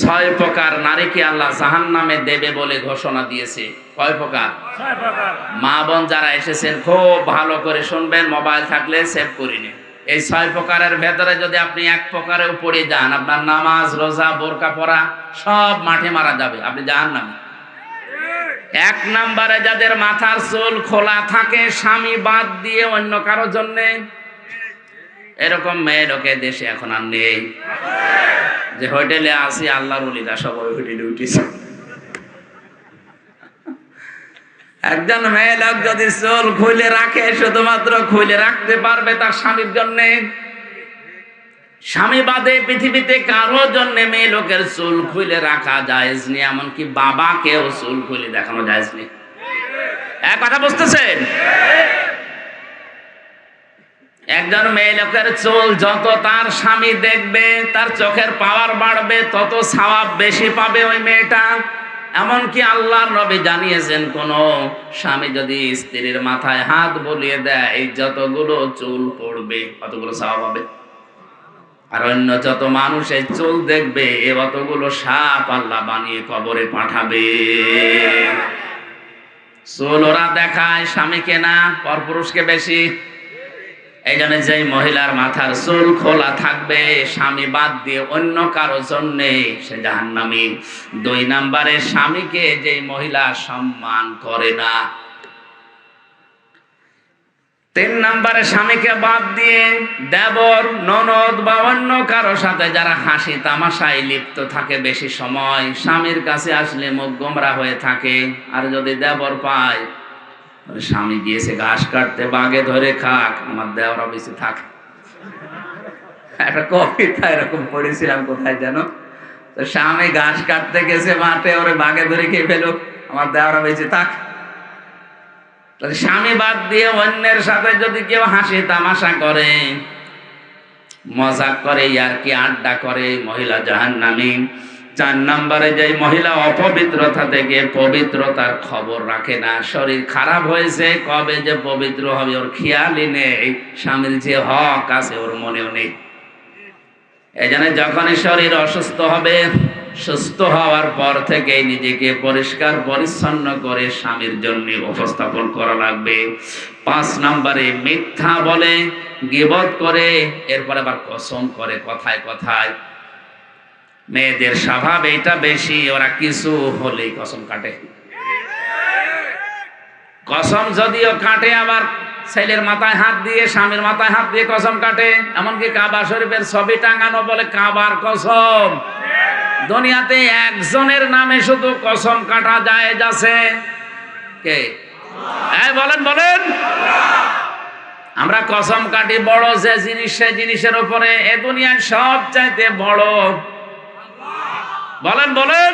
ছয় প্রকার নারীকে আল্লাহ জাহান্নামে দেবে বলে ঘোষণা দিয়েছে। কয় প্রকার? মা বোন যারা এসেছেন খুব ভালো করে শুনবেন, মোবাইল থাকলে সেভ করে নিন। এই ছয় প্রকারের ভেতরে যদি আপনি এক প্রকারেও পড়ে যান, আপনার নামাজ রোজা বোরকা পরা সব মাঠে মারা যাবে, আপনি জাহান্নামে। এক নম্বরে যাদের মাথার চুল খোলা থাকে স্বামী বাদ দিয়ে অন্য কারো জন্য, এরকম মেয়ে লোকে দেশে এখন আর নেই। যে হোটেলে আসি আল্লাহর ওলিরা সবাই হোটেলে উঠেছে। একজন মেয়ে লোক যদি চুল খুলে রাখে, শুধুমাত্র খুলে রাখতে পারবে তার স্বামীর জন্য, স্বামী বাদে পৃথিবীতে কারো জন্য মেয়ে লোকের চুল খুলে রাখা জায়েজ নেই। এমনকি বাবাকেও চুল খুলে দেখানো জায়েজ নেই। এক কথা বুঝতেছেন? একজন মেয়ে লোকের চুল যত তার স্বামী দেখবে, তার চোখের পাওয়ার বাড়বে, তত সওয়াব বেশি পাবে ওই মেয়েটা। এমনকি আল্লাহর নবী জানিয়েছেন, কোন স্বামী যদি স্ত্রীর মাথায় হাত বুলিয়ে দেয়, এই যতগুলো চুল পড়বে অতগুলো সওয়াব হবে। আর অন্য যত মানুষ এই চুল দেখবে, এ অতগুলো সাপ আল্লাহ বানিয়ে কবরে পাঠাবে। চুল ওরা দেখায় স্বামীকে না, পরপুরুষকে বেশি। এই জন্য যেই মহিলার মাথার চুল খোলা থাকবে স্বামী বাদ দিয়ে অন্য কারো জন্য, সে জাহান্নামী। দুই নম্বরে স্বামীকে যেই মহিলা সম্মান করে না। তিন নম্বরে স্বামীকে বাদ দিয়ে দেবর ননদ বা অন্য কারো সাথে যারা হাসি তামাশায় লিপ্ত থাকে বেশি সময়, স্বামীর কাছে আসলে মুখ গোমরা হয়ে থাকে। আর যদি দেবর পায়, স্বামী গিয়েছে ঘাস কাটতে, বাগে ধরে খাক, আমার দেওয়ার বেশি থাক। একটা কবিতা এরকম পড়েছিলাম কোথায় যেন, তো স্বামী ঘাস কাটতে গেছে মাঠে, ওরে বাগে ধরে খেয়ে ফেলুক, আমার দেওয়ার বেশি থাক। স্বামী বাদ দিয়ে অন্যের সাথে যদি কেউ হাসি তামাশা করে, মজাক করে, ইয়ারকি আড্ডা করে, মহিলা জাহান্নামী। চার নম্বরে যে মহিলা অপবিত্রতা থেকে পবিত্রতার খবর রাখে না, শরীর খারাপ হয়েছে কবে যে পবিত্র হবে ওর খেয়ালই নেই, স্বামীর যে হক আছে ওর মনেও নেই। এই জন্য যখনই শরীর অসুস্থ হবে, সুস্থ হওয়ার পর থেকে নিজেকে পরিষ্কার পরিচ্ছন্ন করে স্বামীর জন্য উপস্থাপন করা লাগবে। 5 নম্বরে মিথ্যা বলে, গীবত করে, এরপর আবার কসম করে কথায় কথায়। মেয়েদের স্বভাব এটা বেশি, ওরা কিছু হলেই কসম কাটে। কসম যদিও কাটে, আবার ছেলের মাথায় হাত দিয়ে স্বামীর মাথায় হাত দিয়ে কসম কাটে। এমনকি কাবা শরীফের ছবি টাঙানো বলে কাবার কসম। দুনিয়াতে একজনের নামে শুধু কসম কাটা জায়েজ আছে, কে? এই বলেন বলেন। আমরা কসম কাটি বড় যে জিনিস, সে জিনিসের উপরে। এ দুনিয়ার সবচাইতে বড়, বলেন বলেন।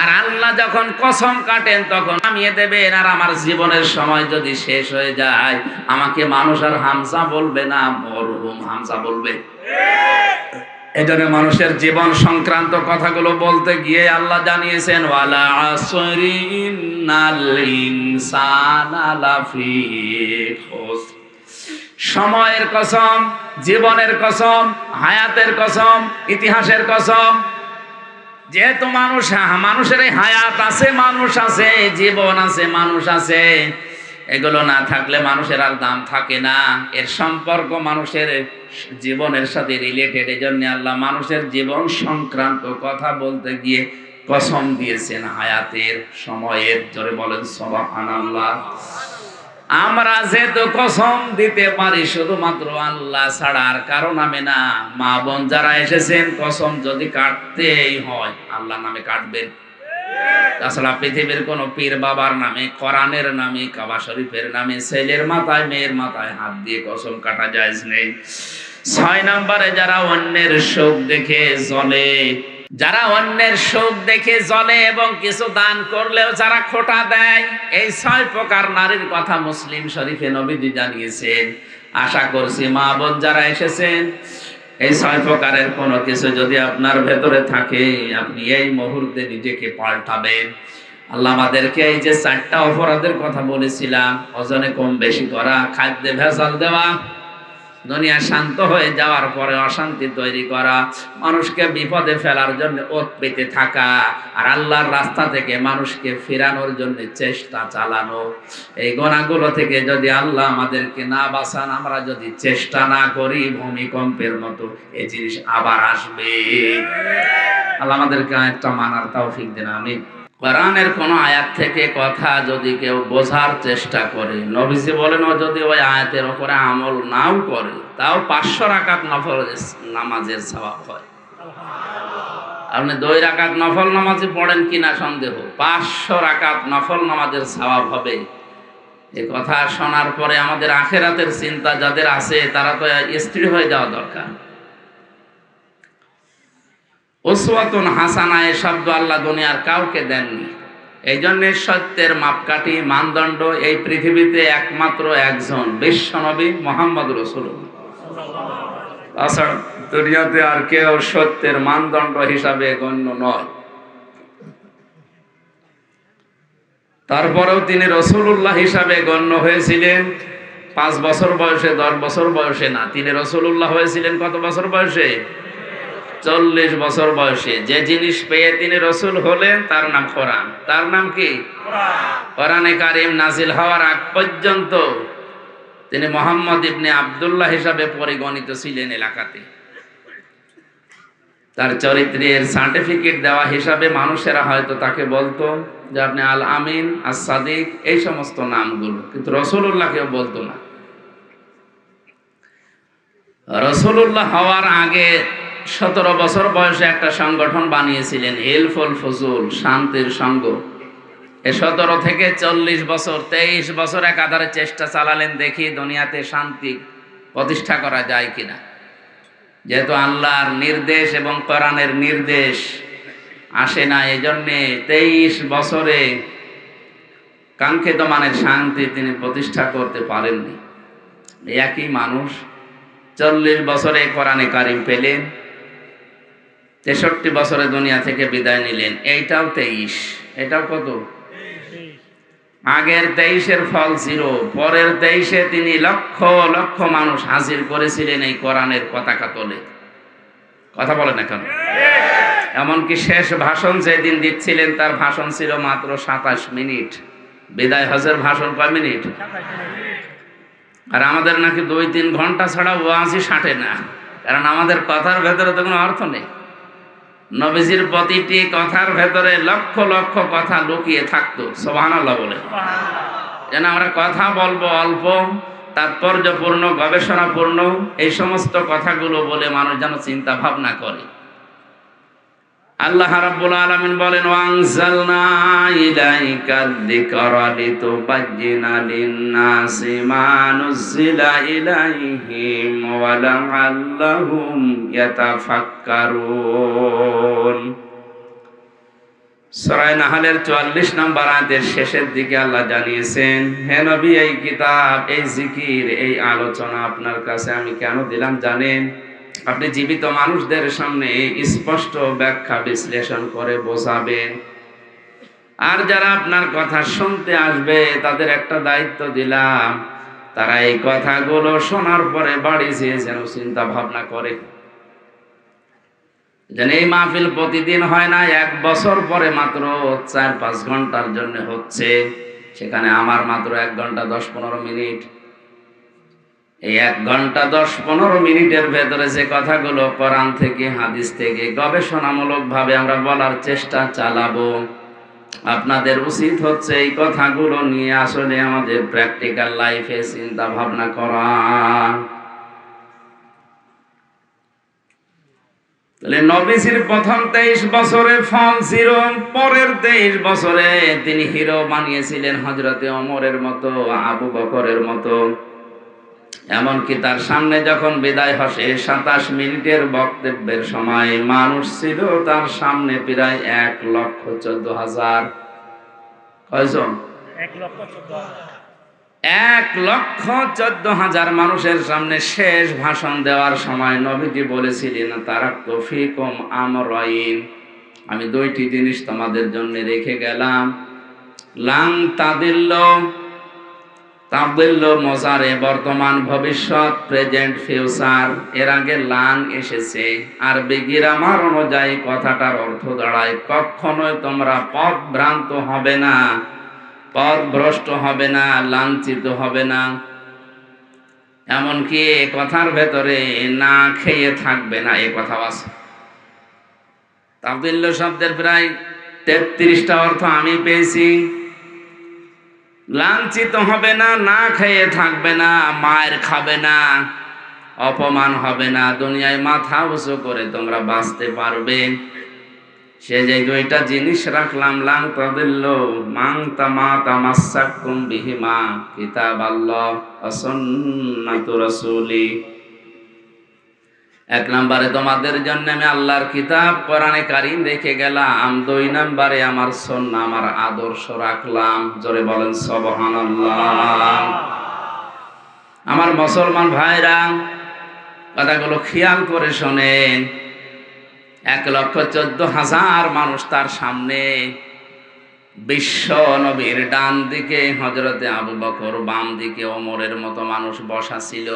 আর আল্লাহ যখন কসম কাটেন তখন নামিয়ে দেবেন। আর আমার জীবনের সময় যদি শেষ হয়ে যায়, আমাকে মানুষ আর হামজা বলবে না, মরহুম হামজা বলবে। এজন্য মানুষের জীবন সংক্রান্ত কথাগুলো বলতে গিয়ে আল্লাহ জানিয়েছেন, ওয়ালা আসরি ইন্নাল ইনসানা লাফি খুসর। সময়ের কসম, জীবনের কসম, হায়াতের কসম, ইতিহাসের কসম। যেহেতু মানুষের হায়াত আছে, মানুষ আছে, জীবন আছে, মানুষ আছে, এগুলো না থাকলে মানুষের আর দাম থাকে না। এর সম্পর্ক মানুষের জীবনের সাথে রিলেটেড। এই জন্য আল্লাহ মানুষের জীবন সংক্রান্ত কথা বলতে গিয়ে কসম দিয়েছেন হায়াতের, সময়ের। জোরে বলেন সুবহানাল্লাহ। আমরা যেহেতু কসম দিতে পারি শুধুমাত্র আল্লাহ ছাড়া আর কারো নামে না। মা বোন যারা এসেছেন, কসম যদি কাটতেই হয় আল্লাহ নামে কাটবেন। তাছাড়া পৃথিবীর কোন পীর বাবার নামে, কোরআনের নামে, কাবা শরীফের নামে ছেলের মাথায় মেয়ের মাথায় হাত দিয়ে কসম কাটা জায়েজ নেই। 6 নম্বরে যারা অন্যের সুখ দেখে জ্বলে, যারা অন্যের সুখ দেখে জ্বলে এবং কিছু দান করলেও যারা খোঁটা দেয়, এই 6 প্রকার নারীর কথা মুসলিম শরীফে নবীজি জানিয়েছেন। আশা করছি মা বোন যারা এসেছেন, এই 6 প্রকারের কোনো কিছু যদি আপনার ভেতরে থাকে, আপনি এই মুহূর্তে নিজেকে পাল্টাবেন। আল্লাহ আমাদেরকে এই যে 4টা অপরাধের কথা বলেছিলাম, ওজনে কম বেশি করা, খাদ্যে ভেজাল দেওয়া, দুনিয়া শান্ত হয়ে যাওয়ার পরে অশান্তি তৈরি করা, মানুষকে বিপদে ফেলার জন্য ওত পেতে থাকা, আর আল্লাহর রাস্তা থেকে মানুষকে ফেরানোর জন্য চেষ্টা চালানো। এই গুনাহগুলো থেকে যদি আল্লাহ আমাদেরকে না বাঁচান, আমরা যদি চেষ্টা না করি, ভূমিকম্পের মতো এই জিনিস আবার আসবে। আল্লাহ আমাদেরকে আয়াতটা মানার তৌফিক দেন, আমিন। কোরআনের কোন আয়াত থেকে কথা যদি কেউ বোঝার চেষ্টা করে, নবীজি বলেন ও যদি ওই আয়াতের উপরে আমল নাও করে, তাও 500 রাকাত নফল নামাজের সওয়াব হয়। আপনি 2 রাকাত নফল নামাজে পড়েন কিনা সন্দেহ, 500 রাকাত নফল নামাজের সওয়াব হবে। এই কথা শোনার পরে আমাদের আখিরাতের চিন্তা যাদের আছে, তারা তো স্থির হয়ে যাওয়া দরকার। উসওয়াতুন হাসানা এ শব্দ আল্লাহ দুনিয়ার কাউকে দেননি। এই জন্য সত্যের মাপকাঠি মানদণ্ড এই পৃথিবীতে একমাত্র একজন, বিশ্বনবী মুহাম্মদ রাসূলুল্লাহ। তাছাড়া দুনিয়াতে আর কেউ সত্যের মানদণ্ড হিসাবে গণ্য নয়। তারপরেও তিনি রাসূলুল্লাহ হিসাবে গণ্য হয়েছিলেন 5 বছর বয়সে, 10 বছর বয়সে না। তিনি রাসূলুল্লাহ হয়েছিলেন কত বছর বয়সে? 40 বছর বয়সে। যে জিনিস পেয়ে তিনি রসুল হলেন তার নাম কোরআন। তার নাম কি? কোরআনে কারিম নাজিল হওয়ার আগ পর্যন্ত তিনি মুহাম্মদ ইবনে আব্দুল্লাহ হিসাবে পরিগণিত ছিলেন এলাকাতে। তার চরিত্রের সার্টিফিকেট দেওয়া হিসাবে মানুষেরা হয়তো তাকে বলতো যে আপনি আল আমিন, আস সাদিক, এই সমস্ত নামগুলো, কিন্তু রাসূলুল্লাহ কেউ বলতো না। রাসূলুল্লাহ হওয়ার আগে 17 বছর বয়সে একটা সংগঠন বানিয়েছিলেন, হিলফুল ফুজুল, শান্তির সংঘ। 17 থেকে 40 বছর, 23 বছর একাধারে চেষ্টা চালালেন, দেখি দুনিয়াতে শান্তি প্রতিষ্ঠা করা যায় কিনা। যেহেতু আল্লাহর নির্দেশ এবং কোরআনের নির্দেশ আসে না, এই জন্যে 23 বছরে কাঙ্ক্ষিত মানের শান্তি তিনি প্রতিষ্ঠা করতে পারেননি। একই মানুষ 40 বছরে কোরআনে কারিম পেলেন, 63 বছরে দুনিয়া থেকে বিদায় নিলেন। এইটাও 23, এটাও কত? আগের 23-এর ফল 0, পরের 23-এ তিনি লক্ষ লক্ষ মানুষ হাজির করেছিলেন এই কোরআনের পতাকা তোলে। কথা বলেন না কেন? এমনকি শেষ ভাষণ যেদিন দিচ্ছিলেন, তার ভাষণ ছিল মাত্র 27 মিনিট। বিদায় হজের ভাষণ কয় মিনিট? আর আমাদের নাকি 2-3 ঘন্টা ছাড়া ওয়াজই সাটে না, কারণ আমাদের কথার ভেতরে তো কোনো অর্থ নেই। নবীজির প্রতিটি কথার ভেতরে লক্ষ লক্ষ কথা লুকিয়ে থাকতো। সুবহানাল্লাহ বলে। যেন আমরা কথা বলবো অল্প, তাৎপর্যপূর্ণ, গবেষণাপূর্ণ, এই সমস্ত কথাগুলো বলে মানুষ যেন চিন্তা ভাবনা করে। আল্লাহ রাব্বুল আলামিন বলেন, ওয়ানজালনা ইলাইকাদ যিকরা লিতুবাজ্জিনা লিন-নাসি মা নুজিলা ইলাইহিম ওয়া লাআল্লাহুম ইয়াতাফাক্কারুন। সূরা নাহলের 44 নম্বর আয়াতের শেষের দিকে আল্লাহ জানিয়েছেন, হে নবী, এই কিতাব, এই জিকির, এই আলোচনা আপনার কাছে আমি কেন দিলাম জানেন? আপনি জীবিত মানুষদের সামনে স্পষ্ট ব্যাখ্যা বিশ্লেষণ করে বোঝাবেন। আর যারা আপনার কথা শুনতে আসবে, তাদের একটা দায়িত্ব দিলাম, তারা এই কথাগুলো শোনার পরে বাড়ি যেয়ে যেন চিন্তা ভাবনা করে। যেন এই মাহফিল প্রতিদিন হয় না, 1 বছর পরে মাত্র 4-5 ঘন্টার জন্য হচ্ছে, সেখানে আমার মাত্র 1 ঘন্টা 10-15 মিনিট। এই 1 ঘন্টা 10-15 মিনিটের ভেতরে যে কথাগুলো কোরআন থেকে, হাদিস থেকে গবেষণামূলক ভাবে আমরা বলার চেষ্টা চালাবো, আপনাদের উচিত হচ্ছে এই কথাগুলো নিয়ে আসলে আমাদের প্র্যাকটিক্যাল লাইফে চিন্তা ভাবনা করা। তাহলে নবীজির প্রথম 23 বছরে ফল 0, পরের 23 বছরে তিনি হিরো বানিয়েছিলেন হযরতে ওমরের মতো, আবু বকরের মতো। এমনকি তার সামনে যখন বিদায় হসে 27 মিনিটের বক্তব্যের সময় মানুষ ছিল তার সামনে প্রায় 1,14,000। কয়জন? 1,14,000 মানুষের সামনে শেষ ভাষণ দেওয়ার সময় নবীজি বলেছিলেন, তারাকতু ফীকুম আমরাইন, আমি 2টি জিনিস তোমাদের জন্য রেখে গেলাম। লান তাদিল্লু, তাবদিল্ল মোজারে বর্তমান ভবিষ্যৎ প্রেজেন্ট ফিউচার, এর আগে লাং এসেছে। আরবি গ্রামার অনুযায়ী কথাটার অর্থ দাঁড়ায় কখনোই তোমরা পথ ভ্রান্ত হবে না, পথ ভ্রষ্ট হবে না, লাঞ্ছিত হবে না। এমনকি এ কথার ভেতরে না খেয়ে থাকবে না, এ কথাও আছে। তাবদিল্ল শব্দের প্রায় 33টা অর্থ আমি পেয়েছি। লাঞ্ছিত হবে না, না খেয়ে থাকবে না, মায়ের খাবে না, অপমান হবে না, দুনিয়ায় মাথা উঁচু করে তোমরা বাঁচতে পারবে। সে যে দুইটা জিনিস রাখলাম, লাং তাদিল্ল মাং তামা তামাসসাকুম বিহিমা কিতাবাল্লাহ ওয়া সুন্নাতু রাসূলি। এক নম্বরে তোমাদের জন্য আমি আল্লাহর কিতাব কোরআনে কারীম রেখে গেলাম, দুই নম্বরে আমার সুন্নাহ, আমার আদর্শ রাখলাম। জোরে বলেন সুবহানাল্লাহ। আমার মুসলমান ভাইরা, কথাগুলো খেয়াল করে শোনেন। 1,14,000 মানুষ তার সামনে, বিশ্ব নবীর ডান দিকে হযরতে আবু বকর, বাম দিকে ওমরের মতো মানুষ বসা ছিল।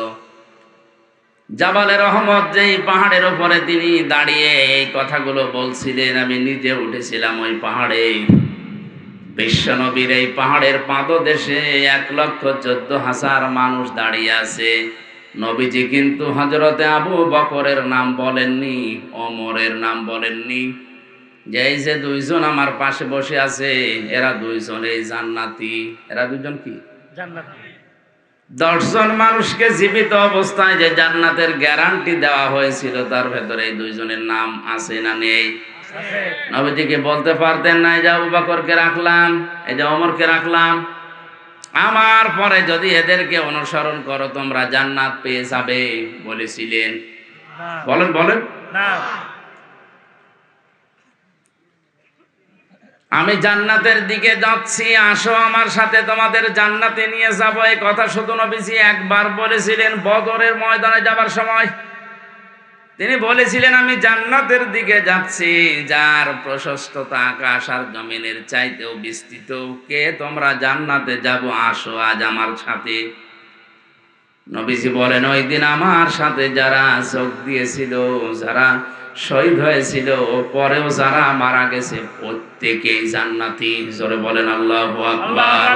জাবালে রহমত, যেই পাহাড়ের উপরে তিনি দাঁড়িয়ে এই কথাগুলো বলছিলেন, আমি নিজে উঠেছিলাম ওই পাহাড়ে। বিশ্ব নবীর এই পাহাড়ের পাদদেশে 1,14,000 মানুষ দাঁড়িয়ে আছে। নবীজি কিন্তু হযরতে আবু বকরের নাম বলেননি, ওমরের নাম বলেননি। যে এই যে দুইজন আমার পাশে বসে আছে, এরা দুইজন এই জান্নাতি। এরা দুইজন কি? জান্নাতি। 10 জন মানুষকে জীবিত অবস্থায় যে জান্নাতের গ্যারান্টি দেওয়া হয়েছিল, তার ভেতরে এই দুইজনের নাম আছে না নেই? নবীজিকে বলতে পারতেন না, এই যে আবু বকরকে রাখলাম, এই যে ওমরকে রাখলাম, আমার পরে যদি এদেরকে অনুসরণ করো তোমরা জান্নাত পেয়ে যাবে, বলেছিলেন? বলেন বলেন না। আমি জান্নাতের দিকে যাচ্ছি, আসো আমার সাথে, তোমাদের জান্নাতে নিয়ে যাব, এই কথা শুধু নবীজি একবার বলেছিলেন বদরের ময়দানে যাবার সময়। তিনি বলেছিলেন, আমি জান্নাতের দিকে যাচ্ছি, যার প্রশস্ততা আকাশ আর জমিনের চাইতেও বিস্তৃত। কে তোমরা জান্নাতে যাব, আসো আজ আমার সাথে। নবীজি বলেন, ওই দিন আমার সাথে যারা যোগ দিয়েছিল, যারা শহীদ হয়েছিল, পরেও যারা মারা গেছে, প্রত্যেকেই জান্নাতি। জোরে বলেন আল্লাহু আকবার।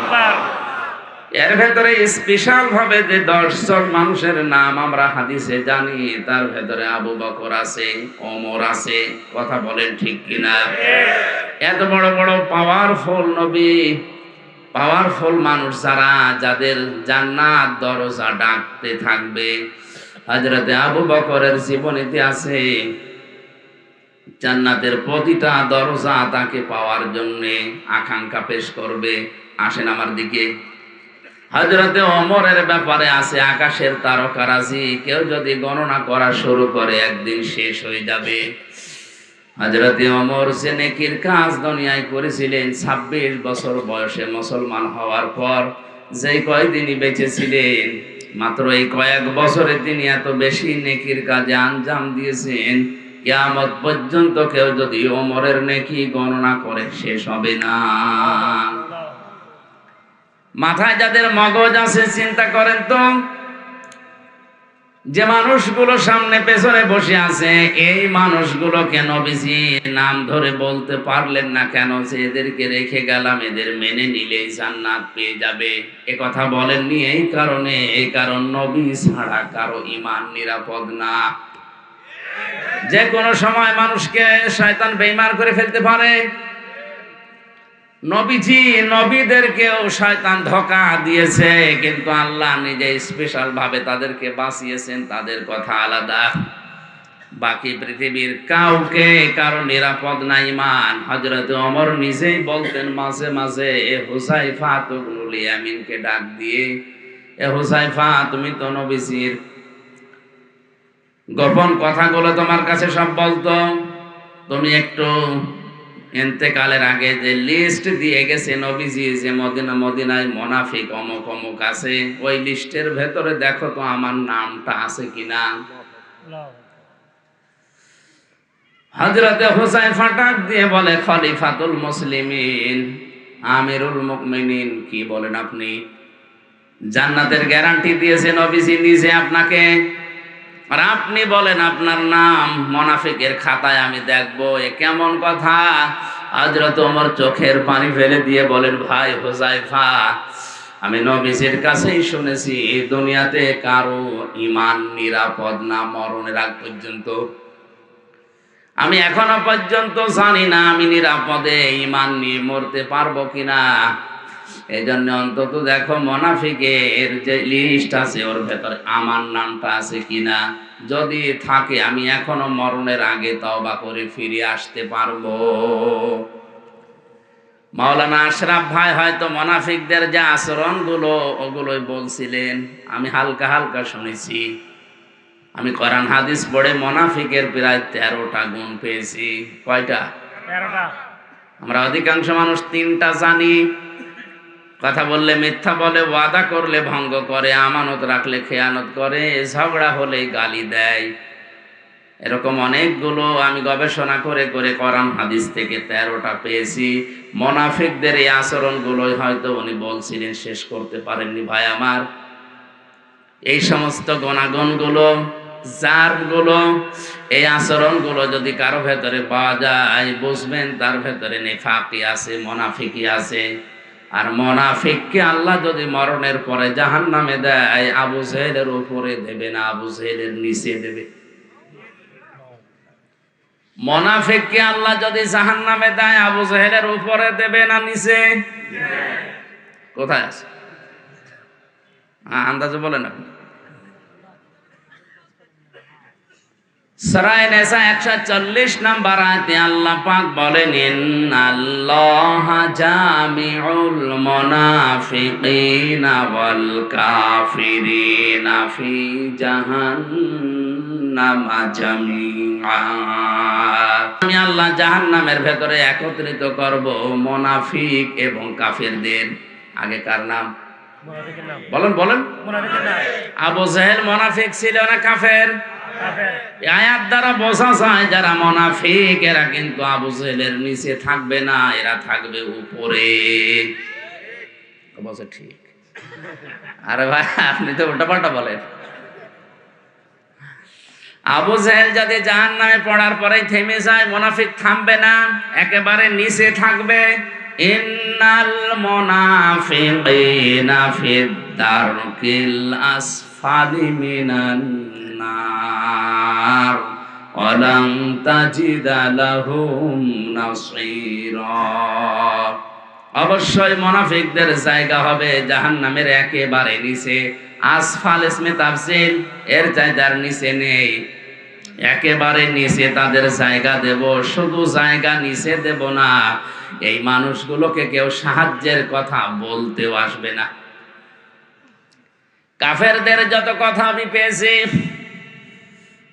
এর ভেতরে স্পেশাল ভাবে যে 10 জন মানুষের নাম আমরা হাদিসে জানি, তার ভেতরে আবু বকর আছে, ওমর আছে। কথা বলেন ঠিক কিনা? এত বড় বড় পাওয়ারফুল নবী, পাওয়ারফুল মানুষ যারা, যাদের জান্নাত দরজা ডাকতে থাকবে। হযরতে আবু বকরের জীবনীতে আছে, জান্নাতের প্রতিটা দরজা তাকে পাওয়ার জন্য আকাঙ্ক্ষা পেশ করবে, আসেন আমার দিকে। হযরতে ওমরের ব্যাপারে আছে, আকাশের তারকারাজি কেউ যদি গণনা করা শুরু করে একদিন শেষ হয়ে যাবে। হযরতে ওমর যে নেকির কাজ দুনিয়ায় করেছিলেন, 26 বছর বয়সে মুসলমান হওয়ার পর যেই কয়দিনই বেঁচে ছিলেন, মাত্র এই কয়েক বছরে তিনি এত বেশি নেকির কাজে আঞ্জাম দিয়েছেন, কিয়ামত পর্যন্ত কেউ যদি ওমরের নেকি গণনা করে শেষ হবে না। মাথায় যাদের মগজ আছে চিন্তা করেন তো, যে মানুষগুলো সামনে পেছনে বসে আছে, এই মানুষগুলোকে নবীজি নাম ধরে বলতে পারলেন না কেন, যে এদেরকে রেখে গেলাম, এদের মেনে নিলেই জান্নাত পেয়ে যাবে? এ কথা বলেননি এই কারণে, এই কারণ নবী ছাড়া কারো ঈমান নিরাপদ না। যে কোনো সময় মানুষকে শয়তান বেঈমান করে ফেলতে পারে। নবীজি, নবীদেরকেও শয়তান ধোঁকা দিয়েছে, কিন্তু আল্লাহ নিজে স্পেশাল ভাবে তাদেরকে বাঁচিয়েছেন, তাদের কথা আলাদা। বাকি পৃথিবীর কাউকে কারো নিরাপদ না ঈমান। হযরত ওমর নিজেই বলতেন মাঝে মাঝে, এ হুযায়ফা ইবনুল ইয়ামিনকে ডাক দিয়ে, এ হুযায়ফা, তুমি তো নবীজির গোপন কথাগুলো তোমার কাছে সব বলতো, তুমি একটু ইন্তেকালের আগে যে লিস্ট দিয়ে গেছে নবীজি, যে মদিনায় মুনাফিক অমুক অমুক আছে, ওই লিস্টের ভেতরে দেখো তো আমার নামটা আছে কিনা। হযরতে হুযায়ফা ডাক দিয়ে বলে, খলিফাতুল মুসলিমিন, আমিরুল মুমিনিন, কি বলেন আপনি? জান্নাতের গ্যারান্টি দিয়েছে নবীজি নিজে আপনাকে, আর আপনি বলেন আপনার নাম মুনাফিকের খাতায় আমি দেখবো। এ কেমন কথা? হযরত ওমর চোখের পানি ফেলে দিয়ে বলেন, ভাই হুযায়ফা, আমি নবীজির কাছেই শুনেছি দুনিয়াতে কারো ঈমান নিরাপদ না মরণের আগ পর্যন্ত। আমি এখনো পর্যন্ত জানি না আমি নিরাপদে ঈমান নিয়ে মরতে পারবো কিনা। এই জন্য অন্তত দেখো মুনাফিকের যে লিস্ট আছে ওর ভেতরে আমার নামটা আছে কিনা। যদি থাকে আমি এখনো মরণের আগে তওবা করে ফিরে আসতে পারবো। মাওলানা আশরাফ ভাই হয়তো মুনাফিকদের যে আচরণগুলো ওগুলোই বলছিলেন, আমি হালকা হালকা শুনেছি। আমি কোরআন হাদিস পড়ে মুনাফিকের প্রায় 13টা গুণ পেয়েছি। কয়টা? 13টা। আমরা অধিকাংশ মানুষ 3টা জানি। কথা বললে মিথ্যা বলে, ওয়াদা করলে ভঙ্গ করে, আমানত রাখলে খেয়ানত করে, ঝগড়া হলে গালি দেয়। এরকম অনেকগুলো আমি গবেষণা করে করে কোরআন হাদিস থেকে 13টা পেয়েছি। মুনাফিকদের এই আচরণগুলোই হয়তো উনি বলছিলেন, শেষ করতে পারেননি ভাই আমার। এই সমস্ত গুণাগুণগুলো, জারগুলো, এই আচরণগুলো যদি কারো ভেতরে পাওয়া যায়, বুঝবেন তার ভেতরে নিফাকি আছে, মুনাফিকি আছে। আর মুনাফিককে আল্লাহ যদি মরণের পরে জাহান্নামে দেয়, আবু জেহেলের উপরে দেবে না, আবু জেহেলের নিচে দেবে। মুনাফিককে আল্লাহ যদি জাহান্নামে দেয়, আবু জেহেলের উপরে দেবে না নিচে? কোথায় আছে আন্দাজে বলেন আপনি। সূরা নিসা 140 নম্বর আয়াতে আল্লাহ পাক বলেন, ইন্নাল্লাহা জামিউল মুনাফিকিনা ওয়াল কাফিরিনা ফি জাহান্নামা জামিআ। আমি আল্লাহ জাহান্নামের ভেতরে একত্রিত করব মুনাফিক এবং কাফিরদের। আগে কার নাম বলেন বলেন? আবু জেহেল মুনাফিক ছিল না কাফের? আয়াত দ্বারা বোঝা যায় যারা মুনাফিক এরা কিন্তু আবু জেহেলের নিচে থাকবে না, এরা থাকবে উপরে। বলছে ঠিক। আরে ভাই আপনি তো উল্টাপাল্টা বলেন। আবু জেহেল যদি জাহান্নামে পড়ার পরেই থেমে যায়, মুনাফিক থামবে না, একেবারে নিচে থাকবে। ইন্নাল মুনাফিকিনা ফিদ দারকিল আসফালি মিনান নার ওয়া লান তাজিদা লাহুম নাসীরা। অবশ্যই মুনাফিকদের জায়গা হবে জাহান্নামের একেবারে নিচে। আসফাল ইসমে তাফসীল, এর জায়গার নিচে নেই, একেবারে নিচে তাদের জায়গা দেব। শুধু জায়গা নিচে দেব না, এই মানুষগুলোকে কেউ সাহায্যের কথা বলতেও আসবে না। কাফেরদের যত কথা আমি পেয়েছি,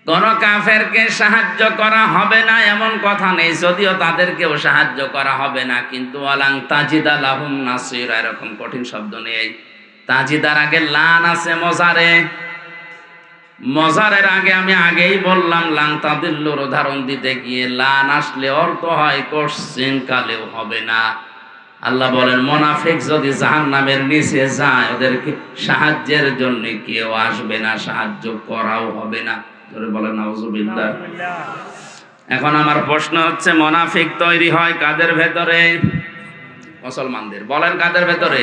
কোন কাফেরকে সাহায্য করা হবে না এমন কথা নেই, যদিও তাদেরকেও সাহায্য করা হবে না। কিন্তু ওয়ালাং তাজিদা লাহুম নাসীরা এরকম কঠিন শব্দ নেই। তাজিদার আগে লান আছে মজারে, মজারের আগে আমি আগেই বললাম লাং তাদিল্লুর উদাহরণ দিতে গিয়ে লান আসলে অর্থ হয় কোশ্চিন কালেও হবে না। আল্লাহ বলেন মুনাফিক যদি জাহান্নামের নিচে যায়, ওদেরকে সাহায্যের জন্য কেউ আসবে না, সাহায্য করাও হবে না। ধরে বলেন নাউজুবিল্লাহ। এখন আমার প্রশ্ন হচ্ছে, মুনাফিক তৈরি হয় কাদের ভেতরে? মুসলমানদের। বলেন কাদের ভেতরে?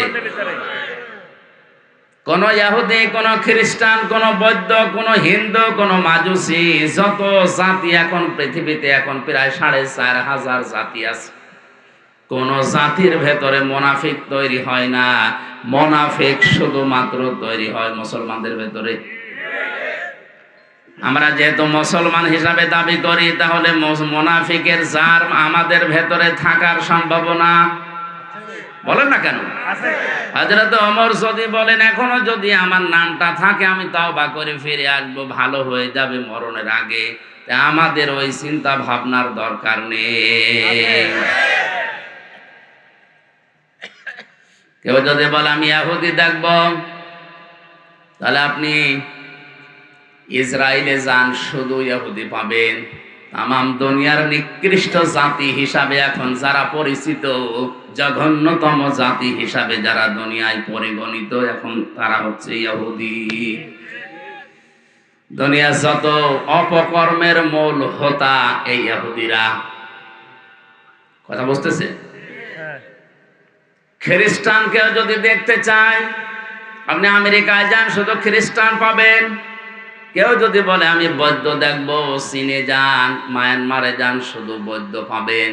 কোন ইহুদি, কোন খ্রিস্টান, কোন বৌদ্ধ, কোন হিন্দু, কোন মাজুসি, যত জাতি এখন পৃথিবীতে এখন প্রায় 4500 জাতি আছে, কোন জাতির ভেতরে মুনাফিক তৈরি হয় না। মুনাফিক শুধুমাত্র তৈরি হয় মুসলমানদের ভেতরে। আমরা যেহেতু মুসলমান হিসাবে দাবি করি, তাহলে মুনাফিকের জার আমাদের ভেতরে থাকার সম্ভাবনা বলেন না কেন? হযরত ওমর যদি বলেন এখনো যদি আমার নামটা থাকে আমি তওবা করে ফিরে আসবো, ভালো হয়ে যাবে মরণের আগে, আমাদের ওই চিন্তা ভাবনার দরকার নেই। কেউ যদি বলে আমি ইহুদি দেখব, তাহলে আপনি ইসরায়েলে যান, শুধু ইহুদি পাবেন। তামাম দুনিয়ার নিকৃষ্ট জাতি হিসাবে এখন যারা পরিচিত জঘন্যতম জাতি হিসাবে যারা দুনিয়ায় পরিগণিত, এখন তারা হচ্ছে ইহুদি। দুনিয়ার যত অপকর্মের মূল হোতা এই ইহুদিরা। কথা বুঝতেছে? খ্রিস্টানকেও যদি দেখতে চায়, আপনি আমেরিকায় যান, শুধু খ্রিস্টান পাবেন। কেউ যদি বলে আমি বৌদ্ধ দেখবো, চীনে যান, মায়ানমারে যান, শুধু বৌদ্ধ পাবেন।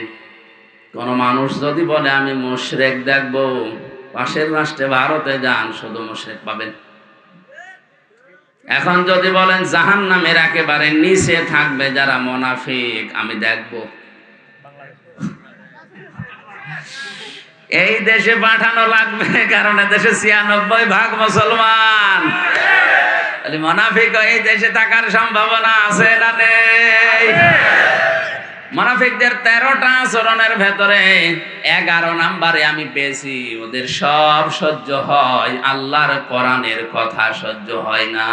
কোন মানুষ যদি বলে আমি মুশরিক দেখবো, পাশের রাষ্ট্রে ভারতে যান, শুধু মুশরিক পাবেন। এখন যদি বলেন জাহান্নামের একেবারে নিচে থাকবে যারা মুনাফিক, আমি দেখবো, এই দেশে পাঠানো লাগবে, কারণ দেশে ৯৬% মুসলমান। মুনাফিক এই দেশে থাকার সম্ভাবনা আছে না নেই? মুনাফিকদের ১৩টা আচরণের ভেতরে ১১ নম্বরে আমি পেয়েছি, ওদের সব সহ্য হয়, আল্লাহর কোরআনের কথা সহ্য হয় না।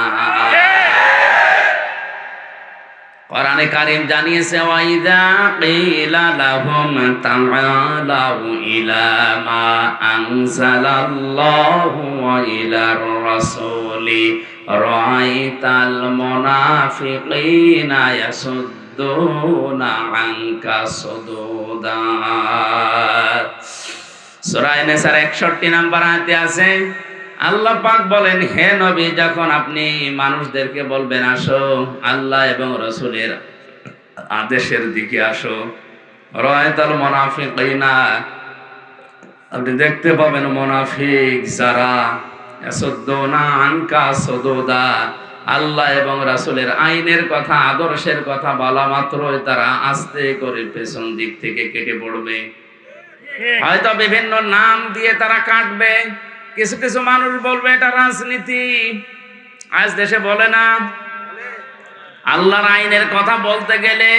কোরআনে কারীম জানিয়েছে, ওয়াইদা কিলা লাহুম তাআলাউ ইলা মা আনজালাল্লাহু ওয়া ইলার রাসূলি রাআইতাল মুনাফিকিনা ইয়াসুদ্দুনা আনকা সুদুদা। সূরা নিসার ৬১ নম্বর আয়াতে আছে, আল্লাহ পাক বলেন, হে নবী, যখন আপনি মানুষদেরকে বলবেন আসো আল্লাহ এবং রাসূলের আদেশের দিকে আসো, রাআইতাল মুনাফিকিনা, আপনি দেখতে পাবেন মুনাফিক যারা ইয়াসুদ্দুনা আনকা সুদুদা, আল্লাহ এবং রাসূলের আইনের কথা, আদর্শের কথা বলা মাত্রই তারা আস্তে করে পেছন দিক থেকে কেটে পড়বে। হয়তো বিভিন্ন নাম দিয়ে তারা কাটবে। কিছু কিছু মানুষ বলবে এটা রাজনীতি। আজ দেশে বলে না, আল্লাহর আইনের কথা বলতে গেলে,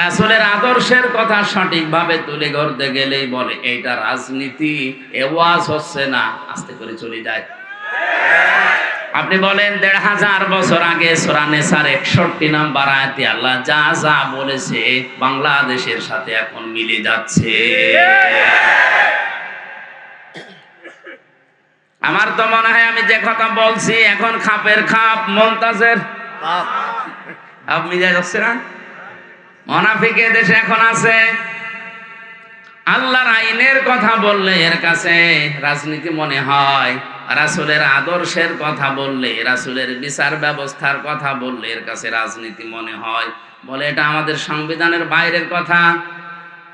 রাসূলের আদর্শের কথা সঠিকভাবে তুলে ধরতে গেলেই বলে এইটা রাজনীতি, এ ওয়াজ হচ্ছে না, আস্তে করে চলে যায়। আপনি বলেন ১৫০০ বছর আগে সূরা নিসার ৬১ নম্বর আয়াতে আল্লাহ যা যা বলেছে বাংলাদেশের সাথে এখন মিলে যাচ্ছে। আমার তো মনে হয় আমি যে কথা বলছি এখন খাপের খাপ, মুনতাজের খাপ মিলে যাচ্ছে না? মুনাফিক দেশে এখন আছে। আল্লাহর আইনের কথা বললে এর কাছে রাজনীতি মনে হয়, রাসূলের আদর্শের কথা বললে, রাসূলের বিচার ব্যবস্থার কথা বললে এর কাছে রাজনীতি মনে হয়। বলে এটা আমাদের সংবিধানের বাইরের কথা।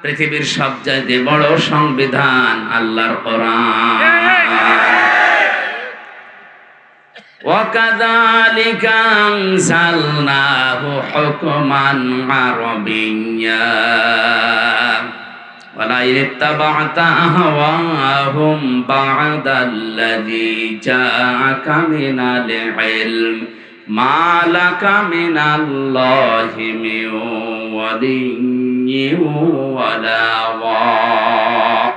পৃথিবীর সবচাইতে বড় সংবিধান আল্লাহর কোরআন। وَكَذَلِكَ أَنزَلْنَاهُ حُكْمًا عَرَبِيًّا وَلَئِنِ اتَّبَعْتَ أَهْوَاءَهُمْ بَعْدَ الَّذِي جَاءَكَ مِنَ الْعِلْمِ مَا لَكَ مِنَ اللَّهِ مِنْ وَلِيٍّ وَلَا وَاقٍ।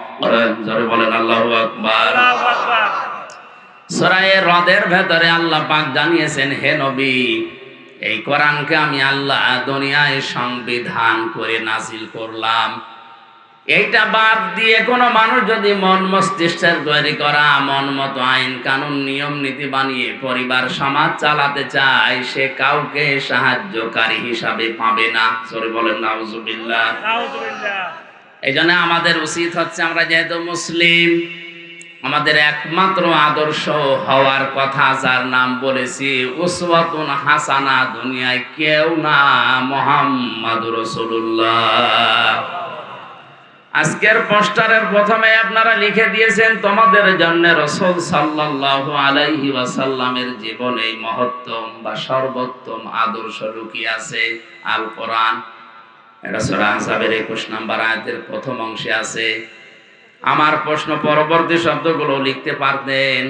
জোরে বলেন আল্লাহু আকবার। সূরা রদের ভেতরে আল্লাহ পাক জানিয়েছেন, হে নবী, এই কোরআনকে আমি আল্লাহ দুনিয়ায় সংবিধান করে নাজিল করলাম। এইটা বাদ দিয়ে কোনো মানুষ যদি মন মস্তিষ্কের তৈরি করা মন মতো আইন কানুন নিয়ম নীতি বানিয়ে পরিবার সমাজ চালাতে চায়, সে কাউকে সাহায্যকারী হিসাবে পাবে না। সরে বলেন নাউজুবিল্লাহ। এই জন্য আমাদের উচিত হচ্ছে, আমরা যেহেতু মুসলিম, আমাদের একমাত্র আদর্শ হওয়ার কথা যার নাম বলেছি উসওয়াতুন হাসানা, দুনিয়ায় কেউ না, মুহাম্মাদুর রাসূলুল্লাহ। আজকের পোস্টারের প্রথমে আপনারা লিখে দিয়েছেন তোমাদের জন্য রাসূল সাল্লাল্লাহু আলাইহি ওয়াসাল্লামের জীবনে মহত্তম বা সর্বোত্তম আদর্শ লুকিয়ে আছে আল কোরআন। এটা সূরা আহজাবের ২১ নম্বর আয়াতের প্রথম অংশে আছে। আমার প্রশ্ন, পরবর্তী শব্দগুলো লিখতে পারতেন।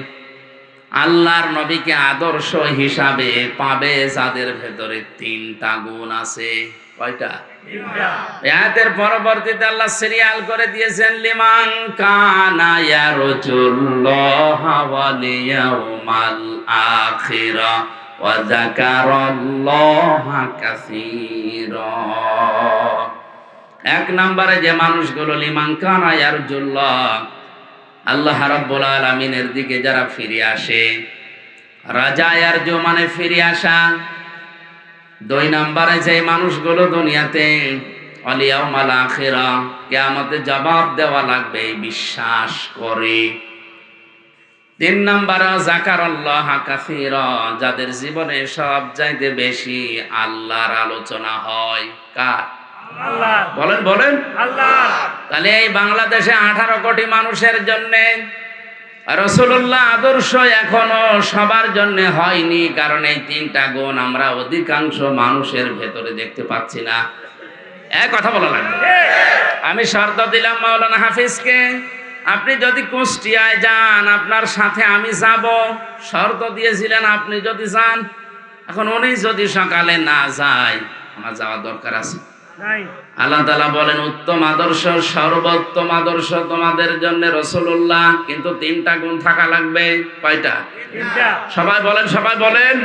আল্লাহর নবীকে আদর্শ হিসাবে পাবে যাদের ভেতরে ৩টা গুণ আছে। কয়টা? আয়াতের পরবর্তীতে আল্লাহ সিরিয়াল করে দিয়েছেন, লিমান কানা ইয়ারজুল্লাহা ওয়াল ইয়াউমাল আখিরা ওয়া যাকারাল্লাহা কাসীরা। এক নম্বরে যে মানুষগুলো লিমান কানা ইয়ারজুল্লাহ, আল্লাহ রাব্বুল আলামিনের দিকে যারা ফিরে আসে, রাজা ইয়ারজু মানে ফিরে আসা। দুই নম্বরে যে মানুষগুলো দুনিয়াতে আল ইয়াউমাল আখিরা, কিয়ামতে জবাব দেওয়া লাগবে, বিশ্বাস করে। তিন নম্বরে যাকারাল্লাহ কাসীরা, যাদের জীবনে সব চাইতে বেশি আল্লাহর আলোচনা হয়। কার? আল্লাহ। বলেন বলেন আল্লাহ। তাহলে এই বাংলাদেশে 18 কোটি মানুষের জন্য রাসূলুল্লাহ আদর্শ এখনো সবার জন্য হয়নি, কারণ এই তিনটা গুণ আমরা অধিকাংশ মানুষের ভেতরে দেখতে পাচ্ছি না। এক কথা বলা লাগবে। আমি শর্ত দিলাম মাওলানা হাফিজকে, আপনি যদি কুষ্টিয়ায় যান আপনার সাথে আমি যাব, শর্ত দিয়েছিলেন আপনি যদি যান। এখন উনি যদি সকালে না যায়, আমার যাওয়ার দরকার আছে। আল্লাহ তাআলা বলেন উত্তম আদর্শ, সর্বোত্তম আদর্শ তোমাদের জন্য রাসূলুল্লাহ, কিন্তু তিনটা গুণ থাকা লাগবে। কয়টা? সবাই বলেন, সবাই বলেন।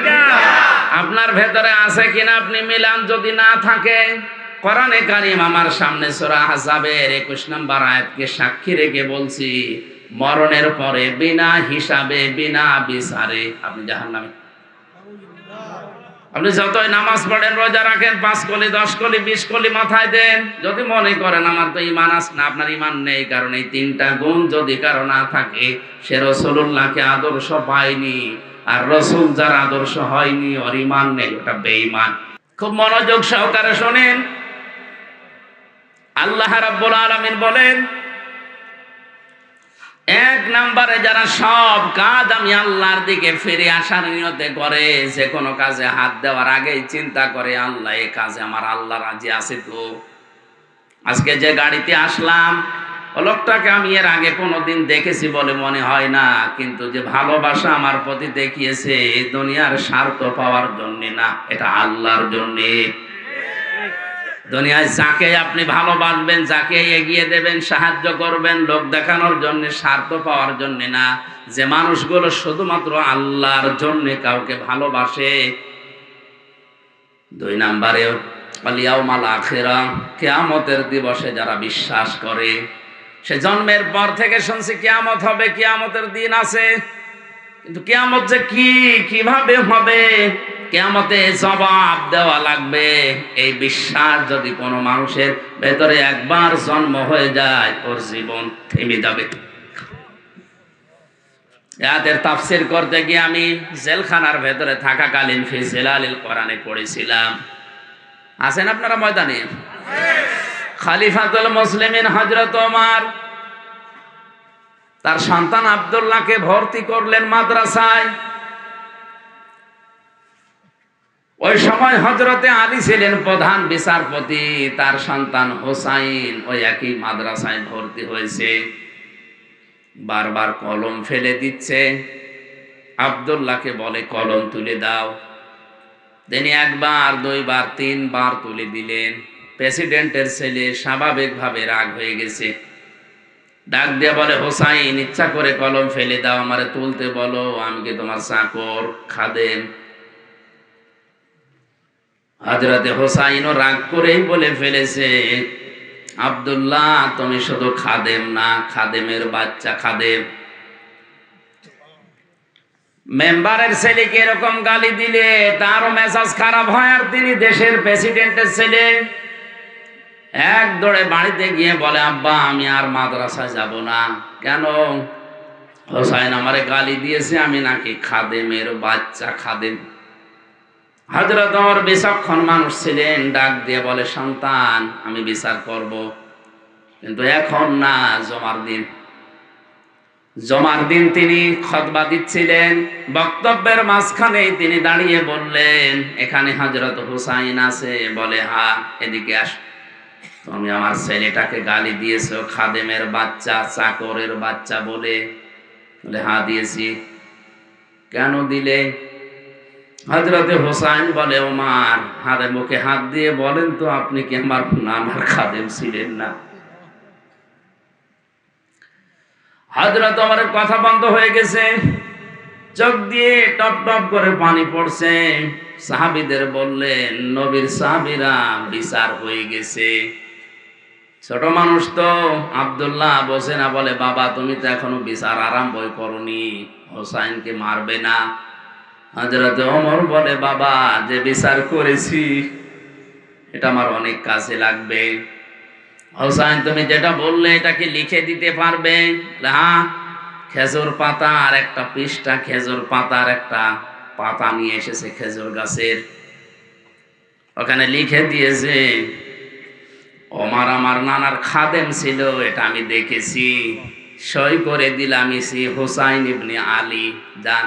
আপনার ভেতরে আছে কিনা আপনি মিলান। যদি না থাকে, কোরআনে কারীম আমার সামনে সূরা আহজাবের 21 নম্বর আয়াতকে সাক্ষী রেখে বলছি, মরণের পরে বিনা হিসাবে বিনা বিচারে আপনি জাহান্নামে। আপনি যতই নামাজ পড়েন, রোজা রাখেন, 5 কলি 10 কলি 20 কলি মাথায় দেন, যদি মনে করেন আমার তো ঈমান আছে না, আপনার ঈমান নেই। কারণ এই তিনটা গুণ যদি কারো না থাকে, সে রাসূলুল্লাহকে আদর্শ পায়নি। আর রাসূল যার আদর্শ হয়নি, ওর ঈমান নেই, ওটা বেঈমান। খুব মনোযোগ সহকারে শুনেন। আল্লাহ রাব্বুল আলামিন বলেন, এক নম্বরে যারা সব কাজ আমি আল্লাহর দিকে ফিরে আসার নিয়তে করে, যে কোনো কাজে হাত দেওয়ার আগেই চিন্তা করে আল্লাহ এই কাজে আমার আল্লাহ রাজি আছে তো। আজকে যে গাড়িতে আসলাম, ও লোকটাকে আমি এর আগে কোনোদিন দেখেছি বলে মনে হয় না, কিন্তু যে ভালোবাসা আমার প্রতি দেখিয়েছে, দুনিয়ার স্বার্থ পাওয়ার জন্য না, এটা আল্লাহর জন্যে। দুনিয়ায় যাকে আপনি ভালোবাসবেন, যাকে এগিয়ে দেবেন, সাহায্য করবেন, লোক দেখানোর জন্য, স্বার্থ পাওয়ার জন্য না। যে মানুষগুলো শুধুমাত্র আল্লাহর জন্য কাউকে ভালোবাসে। দুই নম্বরে আল ইয়াউমাল আখিরা, কিয়ামতের দিবসে যারা বিশ্বাস করে। সে জন্মের পর থেকে শুনছি কিয়ামত হবে, কিয়ামতের দিন আছে, কিন্তু কিয়ামত যে কি, কিভাবে হবে, কিয়ামতে জবাব দেওয়া লাগবে, এই বিশ্বাস যদি কোনো মানুষের ভেতরে একবার জন্ম হয়ে যায়, ওর জীবন থেমে যাবে। এদের তাফসীর করতে গিয়ে আমি জেলখানার ভেতরে থাকাকালীন ফি জিলালিল কোরআনে পড়েছিলাম। আছেন আপনারা ময়দানে? খলিফাতুল মুসলিমিন হযরত ওমর তার সন্তান আব্দুল্লাহকে ভর্তি করলেন মাদ্রাসায়। ওই সময় হযরতে আলী ছিলেন প্রধান বিচারপতি, তার সন্তান হোসাইন ওই একই মাদ্রাসায় ভর্তি হয়েছে। বারবার কলম ফেলে দিচ্ছে, আব্দুল্লাহকে বলে কলম তুলে দাও। তিনি একবার, দুইবার, তিনবার তুলে দিলেন। প্রেসিডেন্টের ছেলে স্বাভাবিকভাবে রাগ হয়ে গেছে, ডাক দিয়ে বলে হোসাইন, ইচ্ছা করে কলম ফেলে দাও, আমারে তুলতে বলো, আমি কি তোমার চাকর, খাদেম? হযরতে হোসাইনও রাগ করেই বলে ফেলেছে, আব্দুল্লাহ তুমি শুধু খাদেম না, খাদেমের বাচ্চা খাদেম। মেম্বারের ছেলেকে এরকম গালি দিলে তারও মেজাজ খারাপ হয়, আর তিনি দেশের প্রেসিডেন্টের ছেলে। এক দৌড়ে বাড়িতে গিয়ে বলে, আব্বা আমি আর মাদ্রাসায় যাব না। কেন? হোসাইন আমারে গালি দিয়েছে, আমি নাকি খাদেমের বাচ্চা, খাদেম। হযরত ওমর বিচক্ষণ মানুষ ছিলেন, ডাক দিয়ে বলে, সন্তান আমি বিচার করব, কিন্তু এখন না, জমার দিন। জমার দিন তিনি খুতবা দিচ্ছিলেন, বক্তব্যের মাঝখানে তিনি দাঁড়িয়ে বললেন, এখানে হযরত হুসাইন আছে? বলে হ্যাঁ। এদিকে আস, তুমি আমার ছেলেটাকে গালি দিয়েছো খাদেমের বাচ্চা, চাকরের বাচ্চা বলে? বলে হ্যাঁ দিয়েছি। কেন দিলে? হযরতে হুসাইন বলে, ওমর হাতে মুখে হাত দিয়ে বলেন তো, আপনি কি আমার নানার খাদেম ছিলেন না? হযরত ওমরের কথা বন্ধ হয়ে গেছে, চোখ দিয়ে টপ টপ করে পানি পড়ছে। সাহাবীদের বললেন, নবীর সাহাবীরা বিচার হয়ে গেছে। ছোট মানুষ তো। আব্দুল্লাহ বসে না, বলে বাবা তুমি তো এখনো বিচার আরম্ভই করনি, হোসাইনকে মারবে না? হযরত ওমর বলে বাবা যে বিচার করেছি এটা আমার অনেক কাজে লাগবে। হোসাইন তুমি যেটা বললে এটা কি লিখে দিতে পারবে? হ্যাঁ। খেজুর পাতা আর একটা পৃষ্ঠা, খেজুর পাতার একটা পাতা নিয়ে এসেছে খেজুর গাছের, ওখানে লিখে দিয়েছে ওমর আমার নানার খাদেম ছিল, এটা আমি দেখেছি, সই করে দিলাম ইসি হুসাইন ইবনে আলী। যান।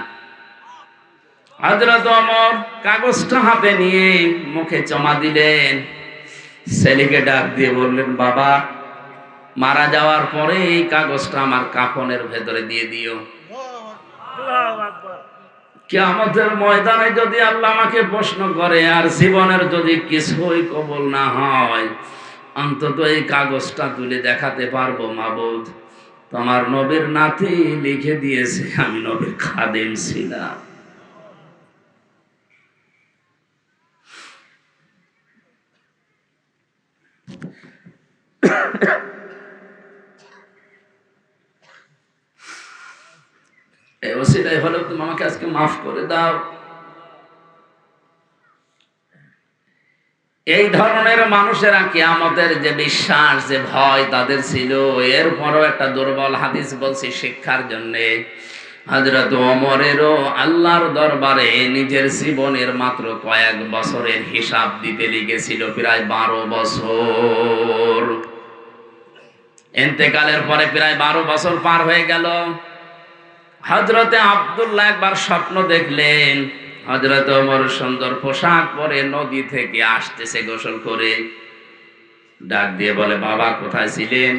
হযরত ওমর কাগজটা হাতে নিয়ে মুখে জমা দিলেন, ছেলেকে ডাক দিয়ে বললেন বাবা মারা যাওয়ার পরে এই কাগজটা আমার কাফনের ভেতরে দিয়ে দিও। কিয়ামতের ময়দানে যদি আল্লাহ আমাকে প্রশ্ন করে আর জীবনের যদি কিছুই কবুল না হয়, অন্তত এই কাগজটা তুলে দেখাতে পারবো মাবুদ তোমার নবীর নাতি লিখে দিয়েছে আমি নবীর খাদেম ছিলাম। এই ওসিলাই হলেও তুমি আমাকে আজকে মাফ করে দাও। এই ধরনের মানুষেরা কিয়ামতের যে বিশ্বাস, যে ভয় তাদের ছিল, এরপরও একটা দুর্বল হাদিস বলছি শিক্ষার জন্যে। হযরত ওমরেরও আল্লাহর দরবারে নিজের জীবনের মাত্র কয়েক বছরের হিসাব দিতে লেগেছিল প্রায় 12 বছর। ইন্তেকালের পরে প্রায় 12 বছর পার হয়ে গেল। হযরতে আব্দুল্লাহ একবার স্বপ্ন দেখলেন হযরত ওমর সুন্দর পোশাক পরে নদী থেকে আসতেছে গোসল করে। ডাক দিয়ে বলে বাবা কোথায় ছিলেন,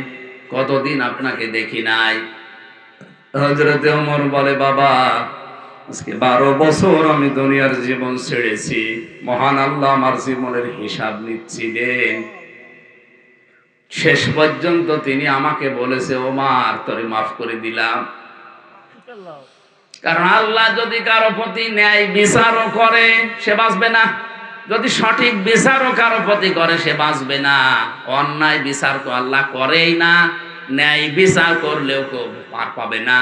কতদিন আপনাকে দেখি নাই। হযরতে ওমর বলে বাবা আজকে 12 বছর আমি দুনিয়ার জীবন ছেড়েছি, মহান আল্লাহ আমার জীবনের হিসাব নিচ্ছিলেন। শেষ পর্যন্ত তিনি আমাকে বলেছে ওমর তোরে মাফ করে দিলাম। কারণ আল্লাহ যদি কারো প্রতি ন্যায় বিচারও করে সে বাঁচবে না, যদি সঠিক বিচারও কারো প্রতি করে সে বাঁচবে না। অন্যায় বিচার তো আল্লাহ করেই না, ন্যায় বিচার করলেও কেউ পার পাবে না।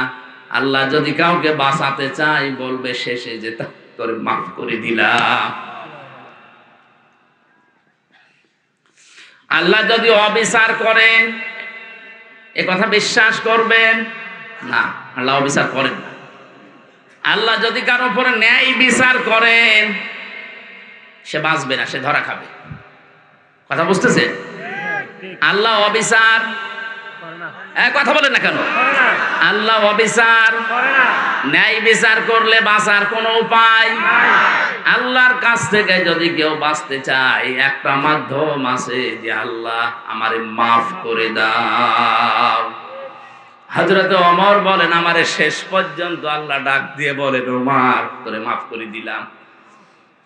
আল্লাহ যদি কাউকে বাঁচাতে চায় বলবে শেষে যে তোর মাফ করে দিলাম। আল্লাহ যদি অবিচার করেন এ কথা বিশ্বাস করবেন না, আল্লাহ অবিচার করেন না। আল্লাহ যদি কারো উপরে ন্যায় বিচার করেন সে বাঁচবে না, সে ধরা খাবে। কথা বুঝতেছে? আল্লাহ অবিচার কথা বলেন না কেন? আল্লাহ অবিচার, ন্যায় বিচার করলে বাঁচার কোনো উপায়। আল্লাহর কাছ থেকে যদি কেউ বাঁচতে চায় একটা মাধ্যম আছে যে আল্লাহ আমারে মাফ করে দাও। হযরত ওমর বলেন আমারে শেষ পর্যন্ত আল্লাহ ডাক দিয়ে বলেন ওমর তোরে মাফ করে দিলাম।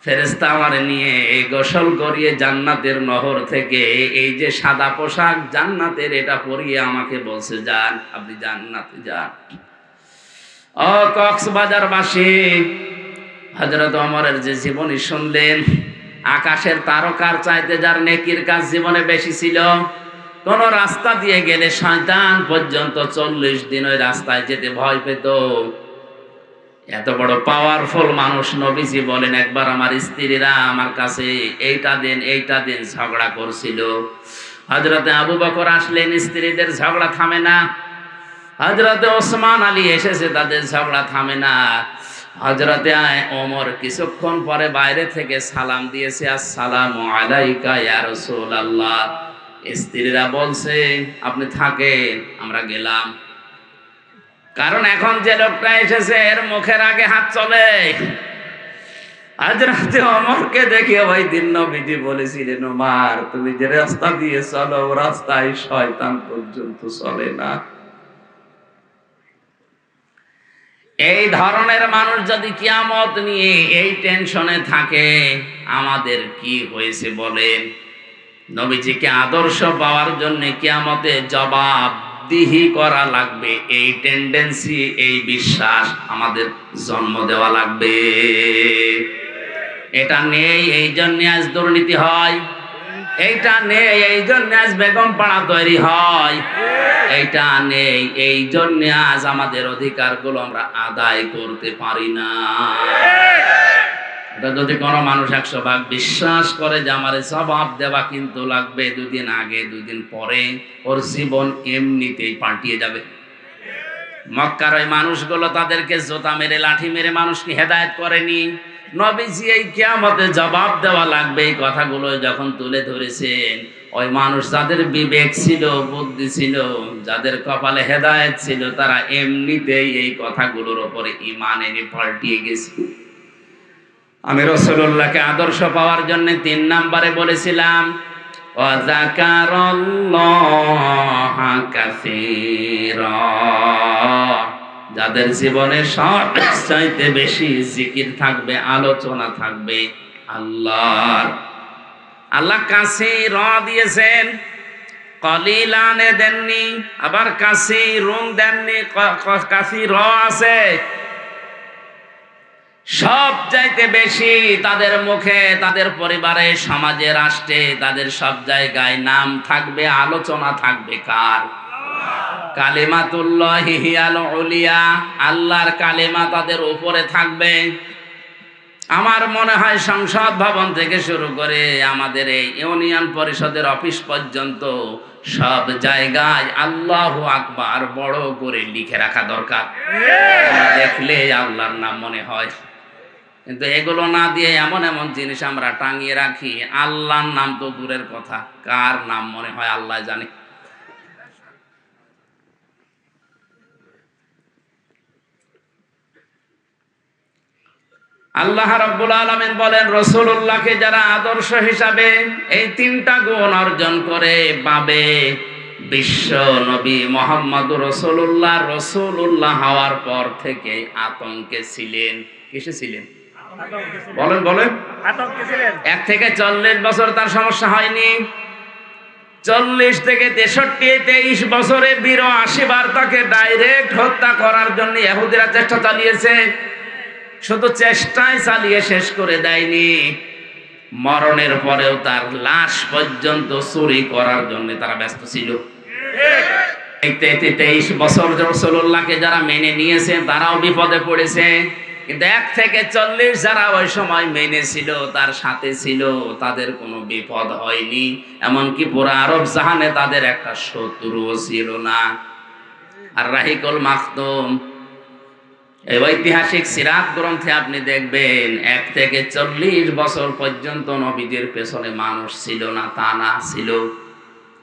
ফেরেশতা আমারে নিয়ে গোসল করিয়ে জান্নাতের নহর থেকে এই যে সাদা পোশাক জান্নাতের এটা পরিয়ে আমাকে বলছে যান, আপনি জান্নাতে যান। ও কক্সবাজারবাসী, হযরত ওমরের যে জীবনী শুনলেন, আকাশের তারকার চাইতে যার নেকির কাজ জীবনে বেশি ছিল। কোন রাস্তা দিয়ে গেলে শয়তান পর্যন্ত 40 দিন ওই রাস্তায় যেতে ভয় পেত। এত বড় পাওয়ারফুল মানুষ নবীজি বলেন একবার আমার স্ত্রীরা আমার কাছে এইটা দিন ঝগড়া করছিল। হযরতে আবু বকর আসলেন, স্ত্রীদের ঝগড়া থামে না। হযরতে ওসমান আলী এসেছে, তাদের ঝগড়া থামে না। হযরতে ওমর কিছুক্ষণ পরে বাইরে থেকে সালাম দিয়েছে, আসসালামু আলাইকা ইয়া রাসূলুল্লাহ। স্ত্রীরা বলছে আপনি থাকেন, আমরা গেলাম। কারণ এখন যে লোকটা এসেছে এর মুখের আগে হাত চলে। হযরতে ওমরকে দেখে ওই দিন নবীজি বলেছিলেন ওমর তুমি যে রাস্তা দিয়ে চলো ও রাস্তায় শয়তান পর্যন্ত চলে না। এই ধরনের মানুষ যদি কিয়ামত নিয়ে এই টেনশনে থাকে আমাদের কি হয়েছে বলেন? নবীজিকে আদর্শ পাওয়ার জন্য কিয়ামতে জবাবদিহি করা লাগবে, এই টেন্ডেন্সি, এই বিশ্বাস আমাদের জন্ম দেওয়া লাগবে। এটা নেই, এই জন্য আজ দুর্নীতি হয়। এইটা নেই, এই জন্য আজ বেগম পাড়া তৈরি হয়। এইটা নেই, এই জন্য আজ আমাদের অধিকারগুলো আমরা আদায় করতে পারি না। এটা যদি কোনো মানুষ 100 ভাগ বিশ্বাস করে যে আমার জবাব দেওয়া কিন্তু লাগবে, 2 দিন আগে 2 দিন পরে ওর জীবন এমনিতেই পাল্টিয়ে যাবে। মক্কার ওই মানুষগুলো তাদেরকে জোতা মেরে লাঠি মেরে মানুষকে হেদায়েত করেনি। নবীজি এই কিয়ামতে জবাব দেওয়া লাগবে এই কথাগুলো যখন তুলে ধরেছেন, ওই মানুষ যাদের বিবেক ছিল, বুদ্ধি ছিল, যাদের কপালে হেদায়েত ছিল, তারা এমনিতেই এই কথাগুলোর উপরে ঈমান এনে পাল্টিয়ে গেছে। আমি রাসূলুল্লাহকে আদর্শ পাওয়ার জন্য 3 নম্বরে বলেছিলাম ওয়া যাকারাল্লাহা কাসীরা, যাদের জীবনে সবচাইতে বেশি জিকির থাকবে, আলোচনা থাকবে আল্লাহর। আল্লাহ কাসীরা দিয়েছেন, কলিলানে দেননি, আবার কাসীরুন দেননি, কাসীরা আছে। সব চাইতে বেশি তাদের মুখে, তাদের পরিবারে, সমাজে, রাষ্ট্রে, তাদের সব জায়গায় নাম থাকবে, আলোচনা থাকবে কার? কালিমাতুল্লাহি হিয়াল উলিয়া, আল্লাহর কালিমা তাদের উপরে থাকবে। আমার মনে হয় সংসদ ভবন থেকে শুরু করে আমাদের এই ইউনিয়ন পরিষদের অফিস পর্যন্ত সব জায়গায় আল্লাহু আকবার বড় করে লিখে রাখা দরকার। দেখলে আল্লাহর নাম মনে হয়। কিন্তু এগুলো না দিয়ে এমন এমন জিনিস আমরা টাঙিয়ে রাখি, আল্লাহর নাম তো দূরের কথা, কার নাম মনে হয় আল্লাহ জানে। আল্লাহ রাব্বুল আলামিন বলেন, রাসূলুল্লাহকে যারা আদর্শ হিসাবে এই 3টা গুণ অর্জন করে পাবে, বিশ্ব নবী মুহাম্মদুর রাসূলুল্লাহ হওয়ার পর থেকে আতঙ্কে ছিলেন। কিসে ছিলেন? বলেন বলেন। আতঙ্কে ছিলেন। 1 থেকে 40 বছর তার সমস্যা হয়নি। 40 থেকে 63, 23 বছরে 82 বার তাকে ডাইরেক্ট হত্যা করার জন্য ইহুদিরা চেষ্টা চালিয়েছে। শুধু চেষ্টাই চালিয়ে শেষ করে দেয়নি, মরণের পরেও তার লাশ পর্যন্ত চুরি করার জন্য তারা ব্যস্ত ছিল। 23 বছর রাসূলুল্লাহকে যারা মেনে নিয়েছে তারাও বিপদে পড়েছে, কিন্তু 1 থেকে 40 যারা ওই সময় মেনে ছিল, তার সাথে ছিল, তাদের কোনো বিপদ হয়নি। এমনকি পুরো আরব জাহানে তাদের একটা শত্রুও ছিল না। আর রাহিকুল মাখতুম, এই ঐতিহাসিক সিরাত গ্রন্থে আপনি দেখবেন 1 থেকে 40 বছর পর্যন্ত নবীদের পেছনে মানুষ ছিল না, তা না ছিল।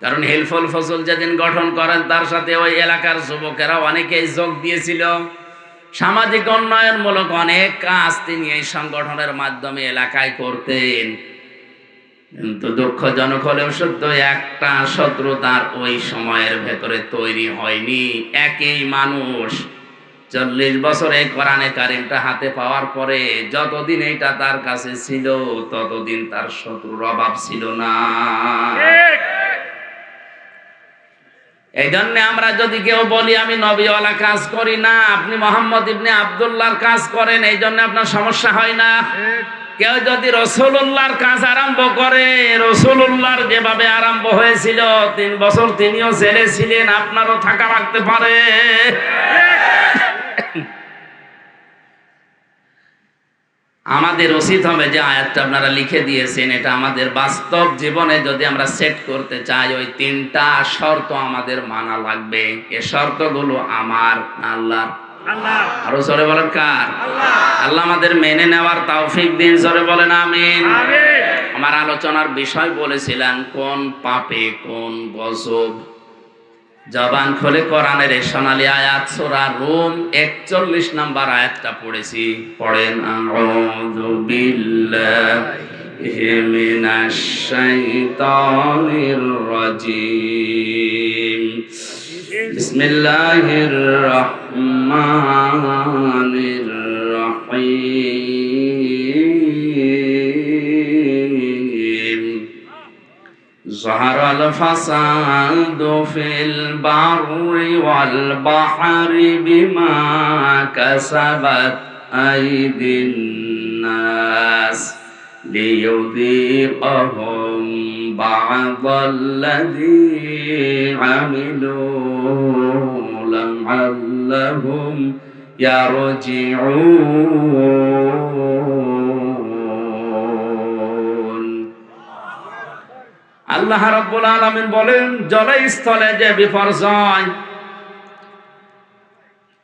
কারণ হিলফুল ফজল যেদিন গঠন করেন তার সাথে ওই এলাকার যুবকেরা অনেকেই যোগ দিয়েছিল। সামাজিক উন্নয়নমূলক অনেক কাজ তিনি এই সংগঠনের মাধ্যমে এলাকায় করতেন। কিন্তু দুঃখজনক হলেও সত্য, একটা শত্রু তার ওই সময়ের ভেতরে তৈরি হয়নি। একই মানুষ 40 বছরে কোরআনে কারিমটা হাতে পাওয়ার পরে যতদিন এটা তার কাছে ছিল, ততদিন তার শত্রুর অভাব ছিল না। এই জন্য আমরা যদি কেউ বলি আমি নবীওয়ালা কাজ করি না, আপনি মোহাম্মদ ইবনে আব্দুল্লাহর কাজ করেন, এই জন্য আপনার সমস্যা হয় না। কেউ যদি রাসূলুল্লাহর কাজ আরম্ভ করে, রাসূলুল্লাহর যেভাবে আরম্ভ হয়েছিল 3 বছর তিনিও জেলে ছিলেন, আপনারও থাকা লাগতে পারে। আমাদের উচিত হবে যে আয়াতটা আপনারা লিখে দিয়েছেন, এটা আমাদের বাস্তব জীবনে যদি আমরা সেট করতে চাই, ওই 3টা শর্ত আমাদের মানা লাগবে। এই শর্তগুলো আমার আল্লাহর। আরো জোরে বলেন কার? আল্লাহ আমাদের মেনে নেওয়ার তৌফিক দিন। জোরে বলেন আমিন। আমার আলোচনার বিষয় বলেছিলেন কোন পাপে কোন গজব। জবান খুলে কোরআনের এই সোনালী আয়াত সূরা রুম 41 নম্বর আয়াতটা পড়েছি। পড়েন, আউযু বিল্লাহি মিনাশ শাইতানির রাজীম, বিসমিল্লাহির রহমানির রহিম। যাহারাল ফাসাদু ফিল বাররি ওয়াল বাহরি বিমা কাসাবাত আইদিন নাস লিয়ুযীকাহুম বা'দাল্লাযী আমিলু লা'আল্লাহুম ইয়ারজিউন। আল্লাহ রাব্বুল আলামিন বলেন, জলে স্থলে যে বিপর্যয়,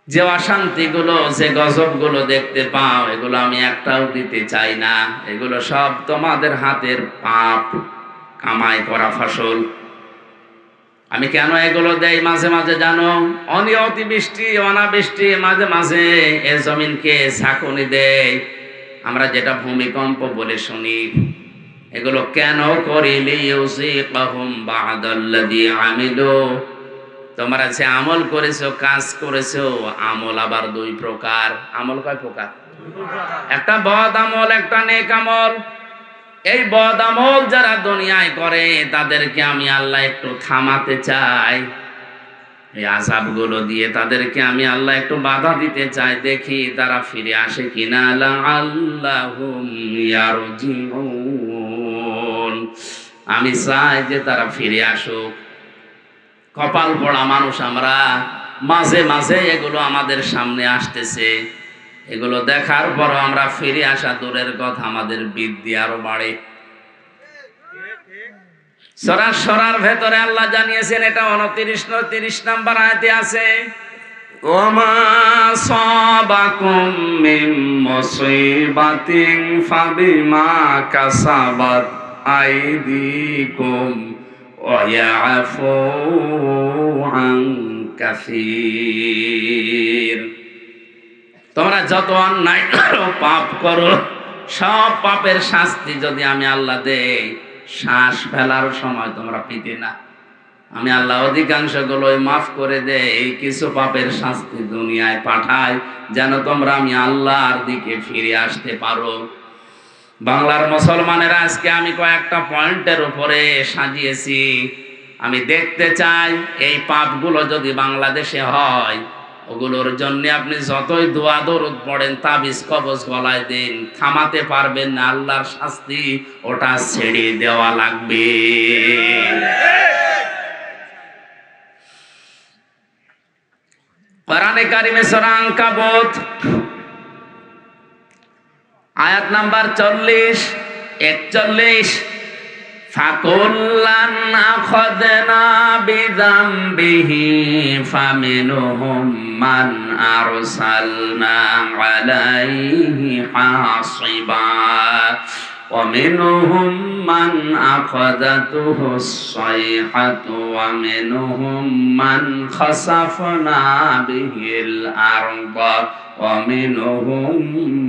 যে অশান্তিগুলো, যে গজবগুলো দেখতে পাও, এগুলো আমি একটাও দিতে চাই না। এগুলো সব তোমাদের হাতের পাপ কামাই করা ফসল। আমি কেন এগুলো দেই মাঝে মাঝে জানো? অতিবৃষ্টি, অনাবৃষ্টি, মাঝে মাঝে এ জমিনকে ঝাঁকুনি দেয়, আমরা যেটা ভূমিকম্প বলে শুনি। এগুলো কেন করি? লিইউযীকাহুম বা'দাল্লাযী আমিলু। তোমরা যে আমল করেছো, কাজ করেছো, আমল আবার দুই প্রকার। আমল কয় প্রকার? একটা বদ আমল, একটা নেক আমল। এই বদ আমল যারা দুনিয়ায় করে, তাদেরকে আমি আল্লাহ একটু থামাতে চাই। এই আযাবগুলো দিয়ে তাদেরকে আমি আল্লাহ একটু বাধা দিতে চাই, দেখি তারা ফিরে আসে কিনা। লা'আল্লাহুম ইয়ারজিউন। আমি চাই যে তারা ফিরে আসুক। কপাল পড়া মানুষ আমরা, মাঝে মাঝে এগুলো আমাদের সামনে আসতেছে। এগুলো দেখার পর আমরা ফিরে আসা দূরের কথা, আমাদের বিদ্যা আরো বাড়ে। সরার ভেতরে আল্লাহ জানিয়েছেন, এটা 29 নাম্বার আয়াতে আছে, ওমা সাবাকুম মিন মুসিবাতিন ফাবিমা কাসাবাত আইদিকুম ওয়া ইয়াফু আন কাসীর। তোমরা যত অন্যায় করো, পাপ করো, সব পাপের শাস্তি যদি আমি আল্লাহ দেই, শ্বাস ফেলার সময় তোমরা পেতে না। আমি আল্লাহ অধিকাংশগুলোই মাফ করে দেই, এই কিছু পাপের শাস্তি দুনিয়ায় পাঠাই, যেন তোমরা আমি আল্লাহর দিকে ফিরে আসতে পারো। বাংলার মুসলমানেরা আজকে আমি কয়েকটা পয়েন্টের উপরে সাজিয়েছি। আমি দেখতে চাই এই পাপগুলো যদি বাংলাদেশে হয়, ওগুলোর জন্য আপনি যতই দোয়া দরুদ পড়েন, তাবিজ কবজ গলায় দিন, থামাতে পারবেন না। আল্লাহর শাস্তি ওটা ছেড়ে দেওয়া লাগবে। কোরআনে কারিমে সূরা আনকাবুত আয়াত নাম্বার 41 ফাকুল্লান আখাযনা বিযামবিহি ফামিনহুম মান আরসালনা আলাইহি হাসিবা ওয়া মিনহুম মান আখাযাতুহুস সাইহাতু ওয়া মিনহুম মান খাসাফনা বিহিল আরদা ওয়া মিনহুম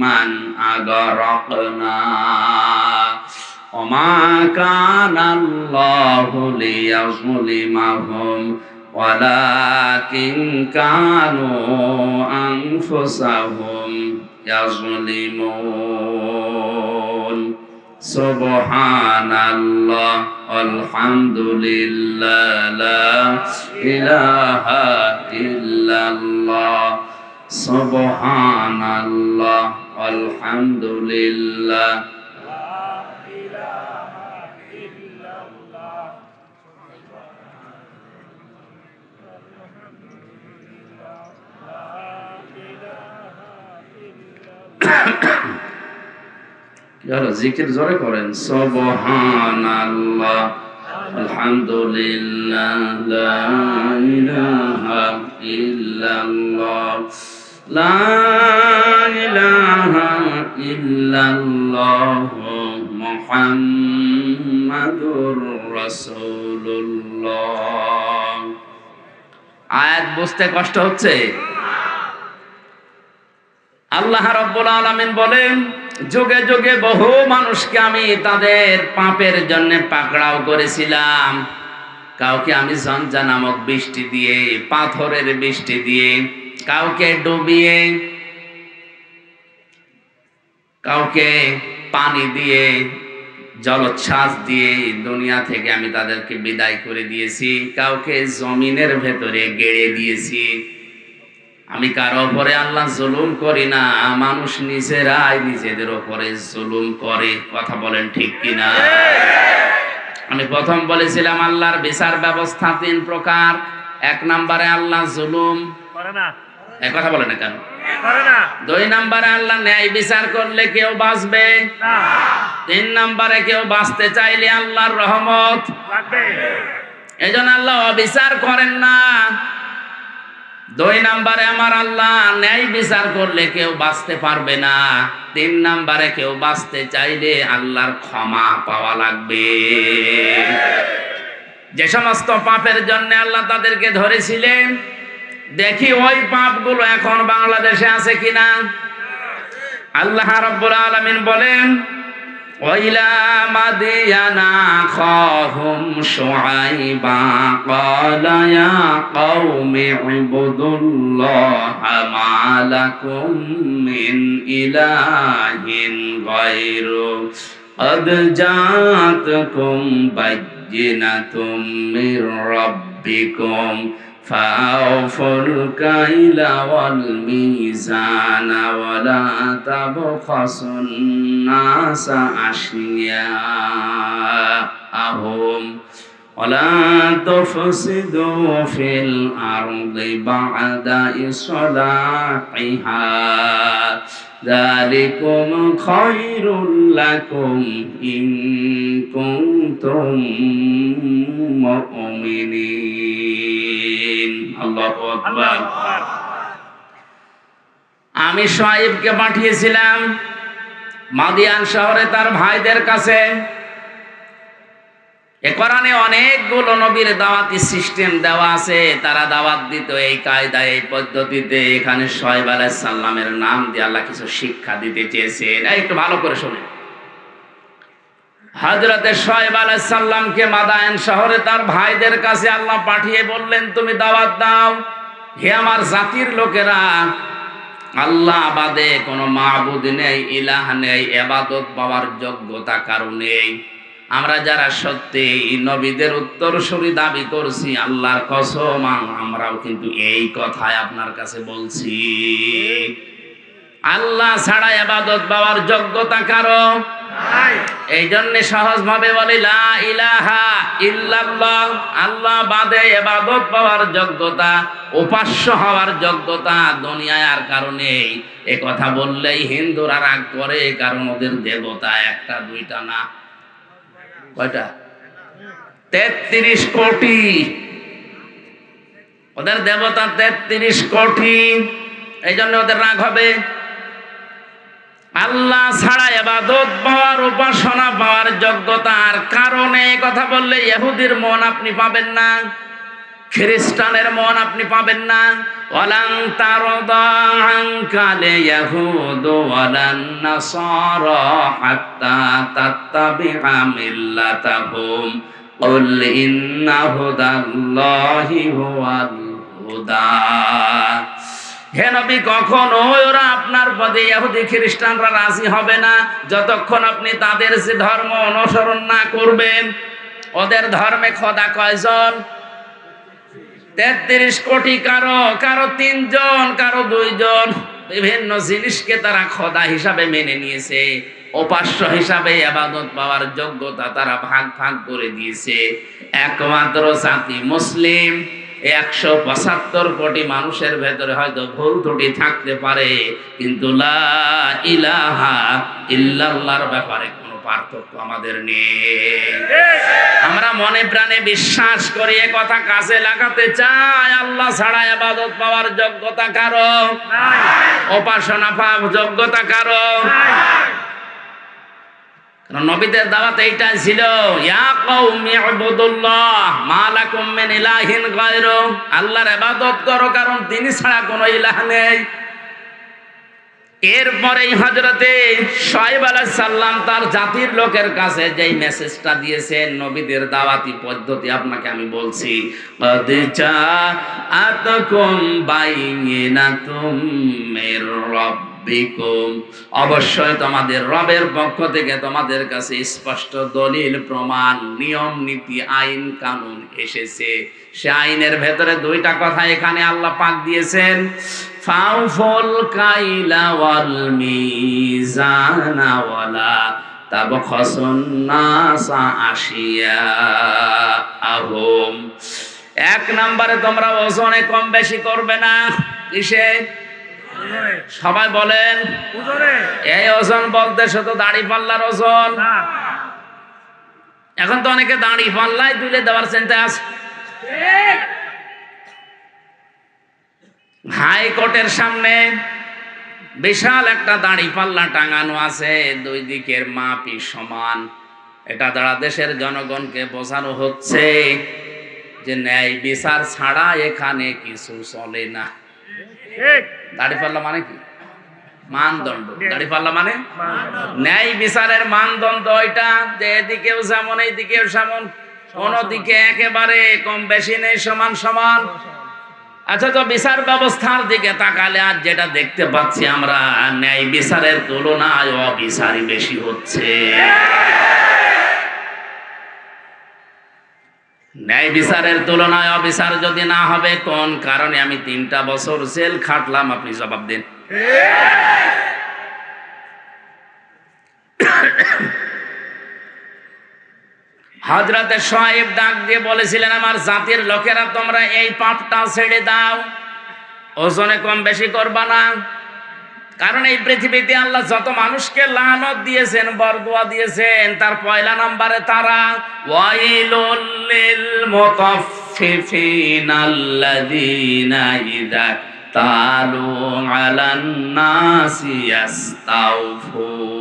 মান আগরাকনা ওমা কানাল্লাহু লিয়াযলিমাহুম ওয়ালাকিন কানু আনফুসাহুম ইয়াযলিমুন। সুবহানাল্লাহ আলহামদুলিল্লাহ লা ইলাহা ইল্লাল্লাহ। সুবহানাল্লাহ আলহামদুলিল্লাহ। জিকির জোরে করেন। সুবহানাল্লাহ আলহামদুলিল্লাহ লা ইলাহা ইল্লাল্লাহ লা ইলাহা ইল্লাল্লাহ মুহাম্মাদুর রাসূলুল্লাহ। আয়াত বুঝতে কষ্ট হচ্ছে? আল্লাহ রাব্বুল আলামিন বলেন, যুগে যুগে বহু মানুষকে আমি তাদের পাপের জন্য পাকড়াও করেছিলাম। কাউকে আমি ঝঞ্ঝা নামক বৃষ্টি দিয়ে, পাথরের বৃষ্টি দিয়ে, কাউকে ডুবিয়ে, কাউকে পানি দিয়ে, জলোচ্ছ্বাস দিয়ে দুনিয়া থেকে আমি তাদেরকে বিদায় করে দিয়েছি। কাউকে জমিনের ভেতরে গেড়ে দিয়েছি। আমি কারো উপরে আল্লাহ জুলুম করি না, মানুষ নিজেরাই নিজেদের উপরে জুলুম করে। কথা বলেন ঠিক কিনা? আমি প্রথম বলেছিলাম আল্লাহর বিচার ব্যবস্থা 3 প্রকার। 1 নম্বরে আল্লাহ জুলুম করে না, এই কথা বলে না কেন? করে না। 2 নম্বরে আল্লাহ ন্যায় বিচার করলে কেউ বাঁচবে না। 3 নম্বরে কেউ বাঁচতে চাইলে আল্লাহর রহমত লাগবে। এজন্য আল্লাহ অবিচার করেন না। 2 নম্বরে আমার আল্লাহ ন্যায় বিচার করলে কেউ বাঁচতে পারবে না। 3 নম্বরে কেউ বাঁচতে চাইলে আল্লাহর ক্ষমা পাওয়া লাগবে। যে সমস্ত পাপের জন্য আল্লাহ তাদেরকে ধরেছিলেন, দেখি ওই পাপগুলো এখন বাংলাদেশে আছে কিনা। আল্লাহ রাব্বুল আলামিন বলেন, ওয়াইলা মাদিয়ানা খাহুম শুআইবা ক্বালা ইয়া কওমি ইবুদুল্লাহা মা লাকুম মিন ইলাহিন গায়রু قد جاءتكم بينة من ربكم فأوفوا الكيل والميزان ولا تبخسوا الناس أشياءهم ولا تفسدوا في الأرض بعد إصلاحها ذلكم خير لكم إن كنتم مؤمنين الله أكبر। আমি শুআইবকে পাঠিয়েছিলাম মাদিয়ান শহরে তার ভাইদের কাছে। কোরআনে অনেকগুলো নবীর দাওয়াতি সিস্টেম দেওয়া আছে, তারা দাওয়াত দিত এই কায়দায়, এই পদ্ধতিতে। এখানে শুআইব আলাইহিস সালামের নাম দিয়ে আল্লাহ কিছু শিক্ষা দিতে চেয়েছেন। একটু ভালো করে শুনেন। হযরতে শুআইব আলাইহিস সালামকে মাদায়েন শহরে তার ভাইদের কাছে আল্লাহ পাঠিয়ে বললেন, তুমি দাওয়াত দাও, হে আমার জাতির লোকেরা, আল্লাহ বাদে কোনো মাবুদ নেই, ইলাহ নেই, ইবাদত পাওয়ার যোগ্যতা কারো নেই। আমরা যারা সত্যি নবীদের উত্তরসূরি দাবি করছি, আল্লাহর কসম আমরাও কিন্তু এই কথাই আপনার কাছে বলছি। আল্লাহ ছাড়া ইবাদত পাওয়ার যোগ্যতা কারো নাই। এই জন্য সহজ ভাবে বলি, লা ইলাহা ইল্লাল্লাহ, আল্লাহ বাদে ইবাদত পাওয়ার যোগ্যতা, উপাস্য হওয়ার যোগ্যতা দুনিয়ায় আর কারণে। এই কথা বললেই হিন্দুরা রাগ করে, কারণ ওদের দেবতা একটা দুইটা না, কয়টা? 33 কোটি। ওদের দেবতা 33 কোটি। এই জন্য ওদের রাগ হবে। আল্লাহ ছাড়া ইবাদত পাওয়ার, উপাসনা পাওয়ার যোগ্যতার কারণে কথা বললে ইহুদির মন আপনি পাবেন না, খ্রিস্টানের মন আপনি পাবেন না। ওয়ালান তারদা আনকাল ইয়াহুদ ওয়ালান নাসারা হাত্তা তাত্তাবিআ মিল্লাতাহুম কুল ইন্না হুদাল্লাহি হুয়াল হুদা। হে নবী, কখনো ওরা আপনার পদে ইহুদি খ্রিস্টানরা রাজি হবে না যতক্ষণ আপনি তাদের যে ধর্ম অনুসরণ না করবেন। ওদের ধর্মে খোদা কয়জন? 33 কোটি। কারো 3 জন, কারো 2 জন। বিভিন্ন জিনিসকে তারা খোদা হিসাবে মেনে নিয়েছে, উপাস্য হিসাবে ইবাদত পাওয়ার যোগ্যতা তারা ভাগ ভাগ করে দিয়েছে। একমাত্র জাতি মুসলিম। 175 কোটি মানুষের ভেতরে হয়তো ভুল ত্রুটি থাকতে পারে, কিন্তু লা ইলাহা ইল্লাল্লাহর ব্যাপারে কোনো পার্থক্য আমাদের নেই। আমরা মনে প্রাণে বিশ্বাস করি, এ কথা কাজে লাগাতে চাই। আল্লাহ ছাড়া ইবাদত পাওয়ার যোগ্যতা কারো নাই, উপাসনা পাওয়ার যোগ্যতা কারো নাই। কারণ নবীদের দাওয়াত এইটাই ছিল, ইয়া কওমি ইবুদুল্লাহ মা লাকুম মিন ইলাহিন গায়রু, আল্লাহর ইবাদত করো, কারণ তিনি ছাড়া কোনো ইলাহ নেই। এরপরে হযরতে শুআইব আলাইহিস সালাম তার জাতির লোকের কাছে যেই মেসেজটা দিয়েছেন, নবীদের দাওয়াতি পদ্ধতি আপনাকে আমি বলছি। ক্বাদ জাআতকুম বাইয়িনাতুম মির রাব্বিকুম রাব্বিকুম, অবশ্যই তোমাদের রবের পক্ষ থেকে তোমাদের কাছে স্পষ্ট দলিল প্রমাণ নিয়ম নীতি আইন কানুন এসেছে। সে আইনের ভেতরে দুইটা কথা এখানে আল্লাহ পাক দিয়েছেন, ফাউফুল কাইলা ওয়াল মিজানা ওয়ালা তাবখাসুন নাসা আশিয়াআহুম। এক নম্বরে তোমরা ওজনে কম বেশি করবে না। কিসে? সবাই বলেন। এই ওজন বলতে শুধু দাড়ি পাল্লার ওজন। এখন তো অনেকে দাড়ি পাল্লায় তুলে দেওয়ার চিন্তা আছে। হাইকোর্টের সামনে বিশাল একটা দাড়ি পাল্লা টাঙানো আছে, দুই দিকের মাপই সমান। এটা দ্বারা দেশের জনগণকে বোঝানো হচ্ছে যে ন্যায় বিচার ছাড়া এখানে কিছু চলে না। দাড়ি পাল্লা মানে কি? মানদণ্ড। দাড়ি পাল্লা মানে ন্যায় বিচারের মানদণ্ড। ওইটা যে এদিকেও যেমন এইদিকেও যেমন, কোন দিকে একেবারে কম বেশি নেই, সমান সমান। আচ্ছা, তো বিচার ব্যবস্থার দিকে তাকালে আজ যেটা দেখতে পাচ্ছি আমরা, ন্যায় বিচারের তুলনায় অবিচারই বেশি হচ্ছে। ন্যায় বিচারের তুলনায় অবিচার যদি না হবে, কোন কারণে আমি 3টা বছর জেল খাটলাম, আপনি জবাব দিন। হযরতে শুআয়ব ডাক দিয়ে বলেছিলেন, আমার জাতির লোকেরা তোমরা এই পাপটা ছেড়ে দাও, ওজনে কম বেশি করবা না। কারণ এই পৃথিবীতে আল্লাহ যত মানুষকে লানত দিয়েছেন, বরদোয়া দিয়েছেন, তার পয়লা নম্বরে তারা। ওয়াইলুল লিল মুতাফফিফিনা আল্লাযীনা ইযা তালু আলান নাসি ইস্তাওফুন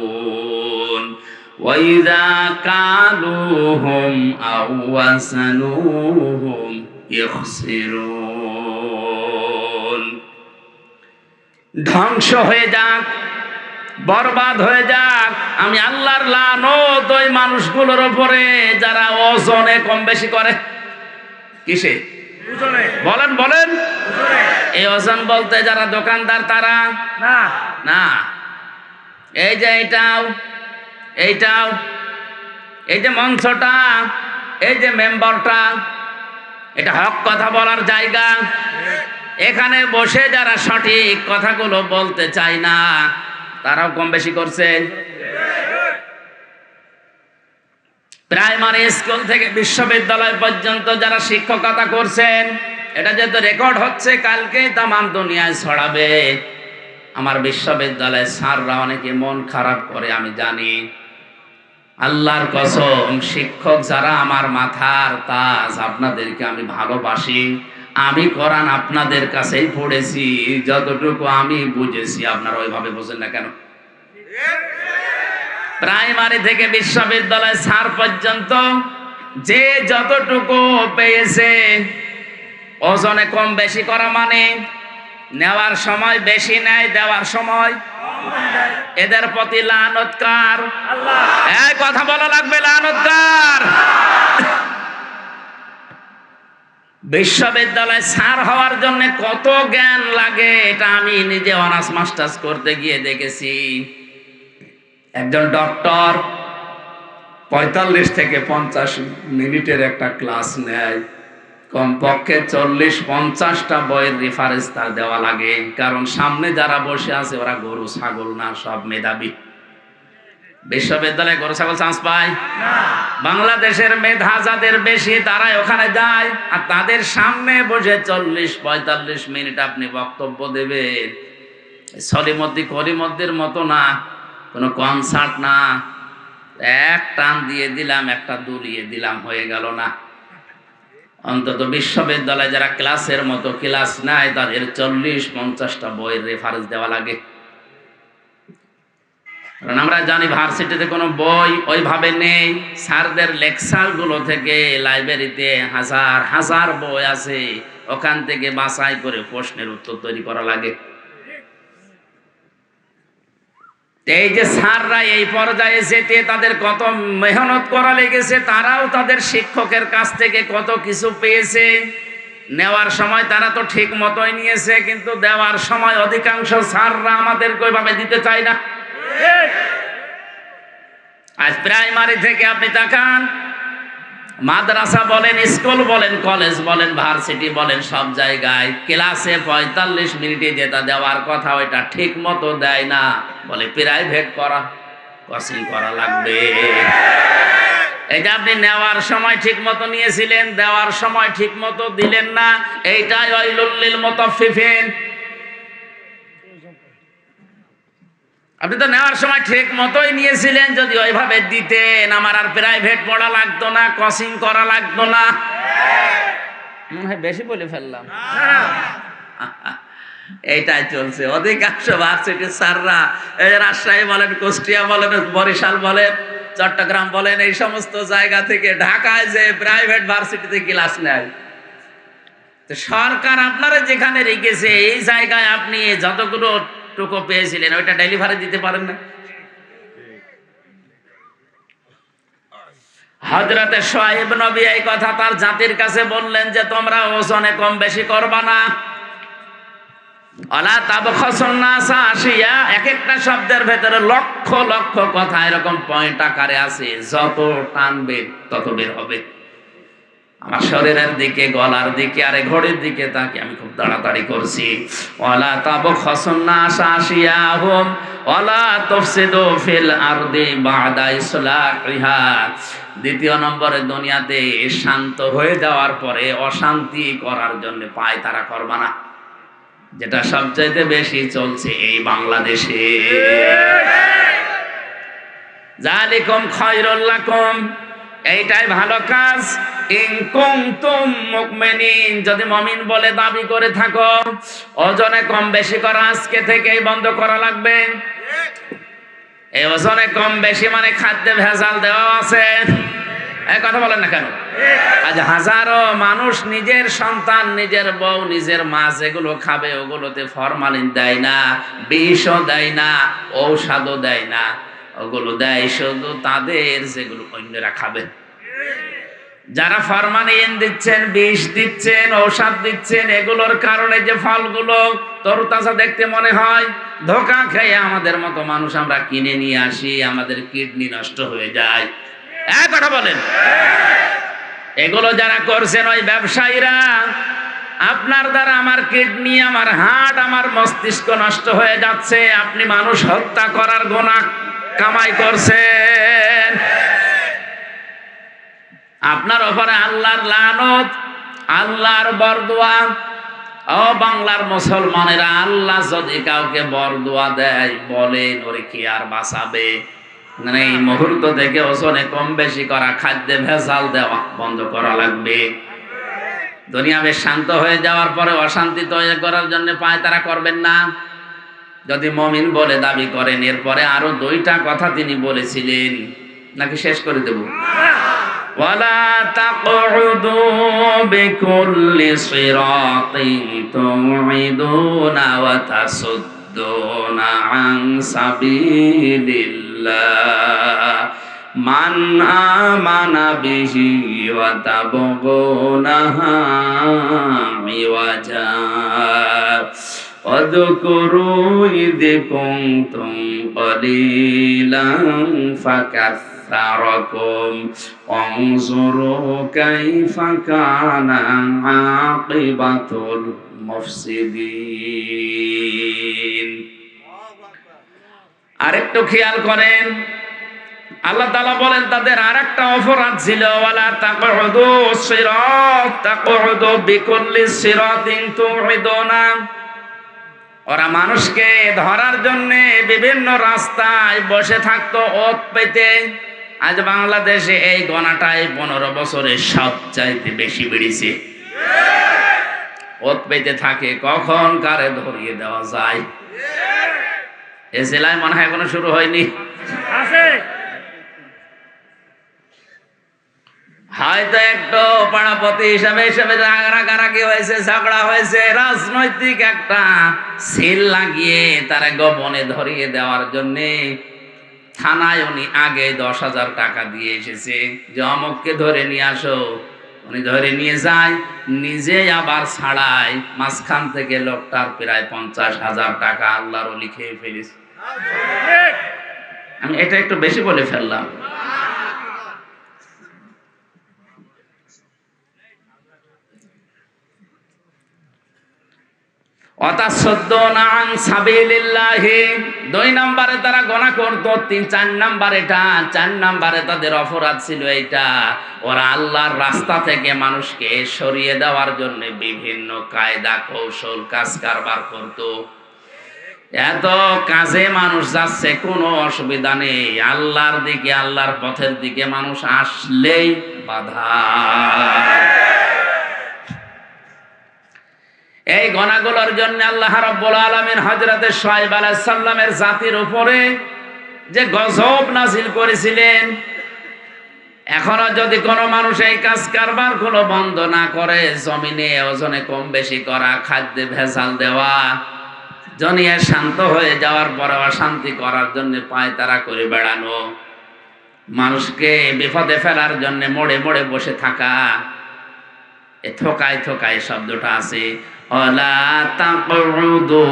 ওয়া ইযা কালুহুম আও ওয়াসানুহুম ইখসিরুন। ধ্বংস হয়ে যাক, বরবাদ হয়ে যাক, আমি আল্লাহর লানত ওই মানুষগুলোর উপরে যারা ওজনে কম বেশি করে। কিসে? বলেন বলেন। এই ওজন বলতে যারা দোকানদার তারা না, না। এই যে এইটাও এইটাও, এই যে মঞ্চটা, এই যে মেম্বারটা, এটা হক কথা বলার জায়গা। এখানে বসে যারা সঠিক কথাগুলো বলতে চায় না, তারাও কম বেশি করছে। প্রাইমারি স্কুল থেকে বিশ্ববিদ্যালয় পর্যন্ত যারা শিক্ষকতা করছেন, এটা যেহেতু রেকর্ড হচ্ছে, কালকেই তামাম দুনিয়ায় ছড়াবে। আমার বিশ্ববিদ্যালয়ের স্যাররা অনেকে মন খারাপ করে, আমি জানি। আল্লাহর কসম, শিক্ষক যারা আমার মাথার তাজ, আপনাদেরকে আমি ভালোবাসি। আমি কোরআন আপনাদের কাছেই পড়েছি, যতটুকু আমি বুঝেছি। আপনারা ওইভাবে বোঝেন না কেন? প্রাইমারি থেকে বিশ্ববিদ্যালয় স্যার পর্যন্ত যে যতটুকু পেয়েছে, ওজনে কম বেশি করা মানে নেওয়ার সময় বেশি নেয়, দেওয়ার সময় এদের প্রতি লানত কার? আল্লাহ। এই কথা বলা লাগবে, লানত কার? বিশ্ববিদ্যালয় স্যার হওয়ার জন্য কত জ্ঞান লাগে, এটা আমি নিজে অনার্স মাস্টার্স করতে গিয়ে দেখেছি। একজন ডক্টর 45 থেকে 50 মিনিটের একটা ক্লাস নেয়, কমপক্ষে 40-50টা বইয়ের রেফারেন্স তার দেওয়া লাগে। কারণ সামনে যারা বসে আছে ওরা গরু ছাগল না, সব মেধাবী। বিশ্ববিদ্যালয়ে গরু ছাগল চান্স পায় না। বাংলাদেশের মেধা যাদের বেশি, তারাই ওখানে যায়। আর তাদের সামনে বসে 40-45 মিনিট আপনি বক্তব্য দেবেন। সলিমদ্দি কলিমদ্দির মতো না, কোনো কনসার্ট না, এক টান দিয়ে দিলাম, একটা দুলিয়ে দিলাম, হয়ে গেল না। অন্তত বিশ্ববিদ্যালয়ে যারা ক্লাসের মতো ক্লাস নেয়, তাদের 40-50টা বইয়ের রেফারেন্স দেওয়া লাগে। কারণ আমরা জানি ভার্সিটিতে কোনো বই ওইভাবে নেই। স্যারদের লেকচার গুলো থেকে লাইব্রেরিতে হাজার হাজার বই আছে, ওখান থেকে বাছাই করে প্রশ্নের উত্তর তৈরি করা লাগে। এই যে স্যাররা এই পর্যায়ে যেতে তাদের কত মেহনত করা লেগেছে, তারাও তাদের শিক্ষকের কাছ থেকে কত কিছু পেয়েছে। নেওয়ার সময় তারা তো ঠিক মতোই নিয়েছে, কিন্তু দেওয়ার সময় অধিকাংশ স্যাররা আমাদেরকে ওইভাবে দিতে চায় না। আজ প্রাইমারি থেকে আপনি তাকান, মাদ্রাসা বলেন, স্কুল বলেন, কলেজ বলেন, ভার্সিটি বলেন, সব জায়গায় ক্লাসে 45 মিনিটে যেটা দেওয়ার কথা ওইটা ঠিক মতো দেয় না, বলে প্রাইভেট করা, কোচিং করা লাগবে। এই যে আপনি নেওয়ার সময় ঠিক মতো নিয়েছিলেন, দেওয়ার সময় ঠিক মতো দিলেন না, এইটাই ওয়াইলুল লিল মুতাফফিফিন। আপনি তো নেওয়ার সময় ঠিক মতোই নিয়েছিলেন, যদি ওইভাবে দিতেন আমার আর প্রাইভেট পড়া লাগতো না, কোচিং করা লাগতো না। মনে হয় বেশি বলে ফেললাম। এইটাই চলছে অধিকাংশ ভার্সিটি স্যাররা, এই রাজশাহী বলেন, কুষ্টিয়া বলেন, বরিশাল বলেন, চট্টগ্রাম বলেন, এই সমস্ত জায়গা থেকে ঢাকায় যে প্রাইভেট ভার্সিটিতে ক্লাস নেয়। তো সরকার আপনারা যেখানে রেখেছে এই জায়গায় আপনি যতগুলো টুকু পেয়েছিলেন ওইটা ডেলিভারি দিতে পারেন না। হযরতে শুআয়ব নবী এই কথা তার জাতির কাছে বললেন যে তোমরা ওজনে কম বেশি করবা না। আলা তাবখাসুন নাসা আশিয়া, এক একটা শব্দের ভেতরে লক্ষ লক্ষ কথা এরকম পয়েন্ট আকারে আছে, যত টানবে তত বের হবে। আমার শরীরের দিকে, গলার দিকে, আরে ঘড়ির দিকে তাকে আমি খুব তাড়াতাড়ি করছি। ওয়ালা তাবখাসুন নাসা আশিয়াহুম ওয়ালা তুফসিদু ফিল আরদি বা'দা ইসলাহিহা। দ্বিতীয় নম্বরে, দুনিয়াতে শান্ত হয়ে যাওয়ার পরে অশান্তি করার জন্য পায় তারা করবা না, যেটা সবচাইতে বেশি চলছে এই বাংলাদেশে। যালিকুম খায়রুল লাকুম, এইটাই ভালো কাজ। ইন কুনতুম মুমিনিন, যদি মুমিন বলে দাবি করে থাকো, ওজনে কম বেশি করা আজকে থেকেই বন্ধ করা লাগবে। এই ওজনে কম বেশি মানে খাদ্যে ভেজাল দেওয়া আছে, এই কথা বলেন না কেন? আজ হাজারো মানুষ নিজের সন্তান, নিজের বউ, নিজের মা যেগুলো খাবে ওগুলোতে ফরমালিন দেয় না, বিষও দেয় না, ঔষধও দেয় না, ওগুলো দেয় শুধু তাদের যেগুলো অন্যরা খাবে। যারা ফরমালিন দিচ্ছেন, বিষ দিচ্ছেন, ঔষধ দিচ্ছেন, এগুলোর কারণে যে ফলগুলো তরতাজা দেখতে মনে হয়, ধোঁকা খেয়ে আমাদের মতো মানুষ আমরা কিনে নিয়ে আসি, আমাদের কিডনি নষ্ট হয়ে যায়। এক কথা বলেন। এগুলো যারা করছেন ওই ব্যবসায়ীরা, আপনার দ্বারা আমার কিডনি, আমার হার্ট, আমার মস্তিষ্ক নষ্ট হয়ে যাচ্ছে, আপনি মানুষ হত্যা করার গুনাহ কামাই করছেন। আপনার উপরে আল্লাহর লানত, আল্লাহর বরদোয়া। ও বাংলার মুসলমানেরা, আল্লাহ যদি কাউকে বরদোয়া দেয়, বলেন ওরে কি আর বাঁচাবে? মানে এই মুহূর্ত থেকে ওজনে কম বেশি করা, খাদ্যে ভেজাল দেওয়া বন্ধ করা লাগবে। দুনিয়া বেশ শান্ত হয়ে যাওয়ার পরে অশান্তি তৈরি করার জন্য পায় তারা করবেন না। যদি মুমিন বলে দাবি করেন, এরপরে আরো 2টা কথা তিনি বলেছিলেন, নাকি শেষ করে দেব? ওয়ালা তাকউদু বিকুল্লি সিরাতিন তুইদুনা ওয়া তাসুদ্দুনা আন সাবিলিল্লাহ মান আমানা বিহি ওয়া তাবগুনাহা মিওয়াজা ওয়াযকুরু ইয কুনতুম ক্বালিলান ফাকাসসারাকুম ওয়ানজুরু কাইফা কানা আকিবাতুল মুফসিদিন। আরেকটু খেয়াল করেন, আল্লাহ তাআলা বলেন তাদের আরেকটা অপরাধ ছিল, ওয়ালা তাকউদু সিরাত তাকউদু বিকুল্লি সিরাতিন তুইদুনা। ওরা মানুষকে ধরার জন্য বিভিন্ন রাস্তায় বসে থাকতো ওত পেতে। আজ বাংলাদেশে এই গণাটাই 15 বছরে সবচাইতে বেশি বেড়েছে। ওত পেতে থাকে, কখন কারে ধরিয়ে দেওয়া যায়। এ জেলায় মনে হয় এখনো শুরু হয়নি, আছে হয়তো একটু পাড়াপতি হিসাবে রাগারাগি হয়েছে, ঝগড়া হয়েছে, রাজনৈতিক একটা সিল লাগিয়ে তারা গোপনে ধরিয়ে দেওয়ার জন্যে থানায় উনি আগে 10,000 টাকা দিয়ে এসেছে যে অমুককে ধরে নিয়ে আসো। উনি ধরে নিয়ে যায়, নিজে আবার ছাড়ায়, মাঝখান থেকে লোকটার প্রায় 50,000 টাকা আল্লাহর ওলি খেয়ে ফেলেছে। আমি এটা একটু বেশি বলে ফেললাম। দুই নম্বরে তারা গোনা করত, 4 নম্বর এটা, 4 নম্বরে তাদের অপরাধ ছিল এইটা, ওরা আল্লাহর রাস্তা থেকে মানুষকে সরিয়ে দেওয়ার জন্য বিভিন্ন কায়দা কৌশল কাজ কারবার করত। এত কাজে মানুষ যাচ্ছে, কোনো অসুবিধা নেই, আল্লাহর দিকে আল্লাহর পথের দিকে মানুষ আসলেই বাধা। এই গুনাহগুলোর জন্য আল্লাহ রাব্বুল আলামিন হযরত শুআয়ব আলাইহিস সালামের জাতির উপরে যে গজব নাযিল করেছিলেন, এখনো যদি কোনো মানুষ এই কাজ কারবার গুলো বন্ধ না করে, জমিনে ওজনে কম বেশি করা, খাদ্যে ভেজাল দেওয়া, দুনিয়া শান্ত হয়ে যাওয়ার পরে অশান্তি করার জন্য পায়তারা করে বেড়ানো, মানুষকে বিপদে ফেলার জন্য মোড়ে মোড়ে বসে থাকা, এ থোকায় থোকায় শব্দটা আছে। ওয়ালা তাকউদু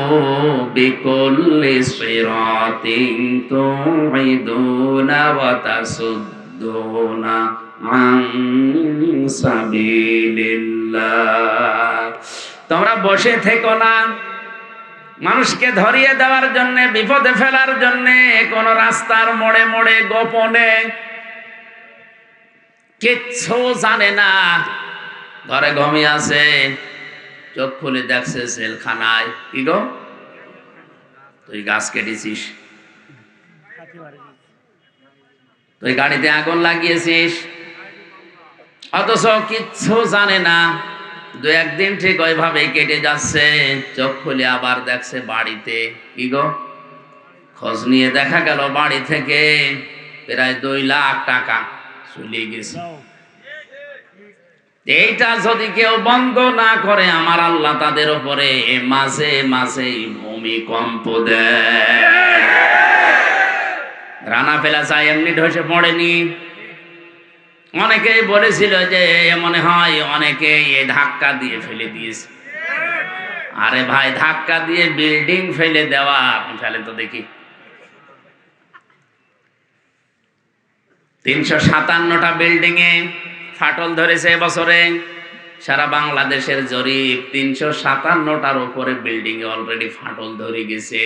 বিকুল্লি সিরাতিন তুইদুনা ওয়া তাসুদ্দুনা আন সাবিলিল্লাহ। তোমরা বসে থেকো না, মানুষকে ধরিয়ে দেওয়ার জন্য, বিপদে ফেলার জন্য কোন রাস্তার মোড়ে মোড়ে গোপনে, কিচ্ছু জানে না, ঘরে ঘুমিয়ে আছে, চোখ খুলে দেখছে জেলখানায়। কি গো, তুই গাছ কেটেছিস, তুই গাড়িতে আগুন লাগিয়েছিস, অথচ কিচ্ছু জানে না। 2-1 দিন ঠিক ওইভাবে কেটে যাচ্ছে, চোখ খুলে আবার দেখছে বাড়িতে। কি গো, খোঁজ নিয়ে দেখা গেল বাড়ি থেকে প্রায় 2 লাখ টাকা চলে গেছে। এইটা যদি কেউ বন্ধ না করে, আমার আল্লাহ তাদের উপরে মাঝে মাঝে ভূমিকম্প দেয়। রানা ফেলা চাই এমনি ধসে পড়েনি। অনেকেই বলেছিল যে মনে হয় অনেকে ধাক্কা দিয়ে ফেলে দিয়েছে। আরে ভাই, ধাক্কা দিয়ে বিল্ডিং ফেলে দেওয়া, আপনি ফেলে তো দেখি। 357টা বিল্ডিং এ ফাটল ধরেছে এবছরে। সারা বাংলাদেশের জরিপ, 357টার উপরে বিল্ডিং এ অলরেডি ফাটল ধরে গেছে।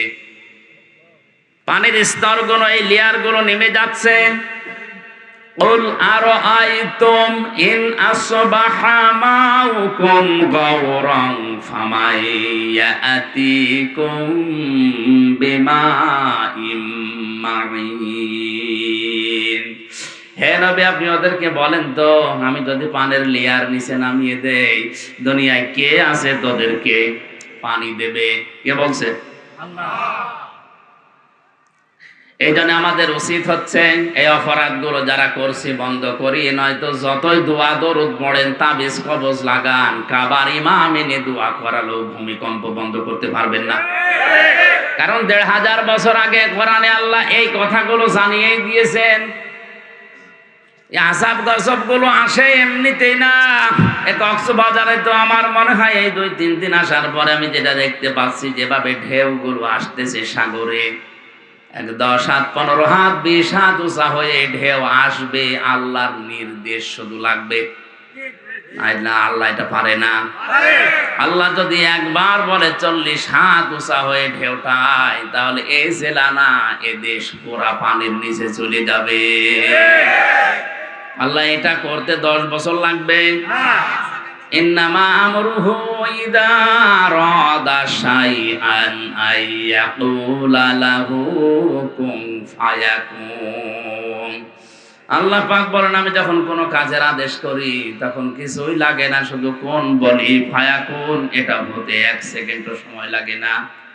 পানির স্তরগুলো, এই লেয়ারগুলো নেমে যাচ্ছে। কুল আরাআইতুম ইন আসবাহা মাউকুম গাওরান ফামাইয়াতিকুম বিমাইম মাঈন। হে নবী, আপনি ওদেরকে বলেন তো, আমি যদি পানির লেয়ার নিচে নামিয়ে দেই, দুনিয়ায় কে আছে তোদেরকে পানি দেবে? কে বলছে? আল্লাহ। এই জন্য আমাদের উচিত হচ্ছে এই অপরাধগুলো যারা করছি বন্ধ করি, নয়তো যতই দোয়া দরুদ পড়েন, তাবিজ কবজ লাগান, কাবার ইমাম এনে দোয়া করালো, ভূমিকম্প বন্ধ করতে পারবেন না। কারণ 1500 বছর আগে কোরআনে আল্লাহ এই কথাগুলো জানিয়ে দিয়েছেন। আযাব গজব গুলো আসে এমনিতেই না। কক্সবাজারে তো আমার মনে হয় এই 2-3 দিন আসার পরে আমি যেটা দেখতে পাচ্ছি, যেভাবে ঢেউগুলো আসতেছে সাগরে, 10 হাত 15 হাত 20 হাত উঁচা হয়ে ঢেউ আসবে, আল্লাহর নির্দেশ শুধু লাগবে। না, আল্লাহ এটা পারে না। আল্লাহ যদি একবার বলে 40 হাত উঁচা হয়ে ঢেউটায়, তাহলে এই জেলা না, এ দেশ পুরা পানির নিচে চলে যাবে। আল্লাহ এটা করতে 10 বছর লাগবে। ইন্নামা আমরুহু ইযা আরাদা শাইআন আইয়াকুলা লাহু কুন ফায়াকুন। আল্লাহ পাক বলেন, আমি যখন কোনো কাজের আদেশ করি তখন কিছুই লাগে না, শুধু কোন বলি, ফায়াকুন, এটা হতে 1 সেকেন্ডও সময় লাগে না।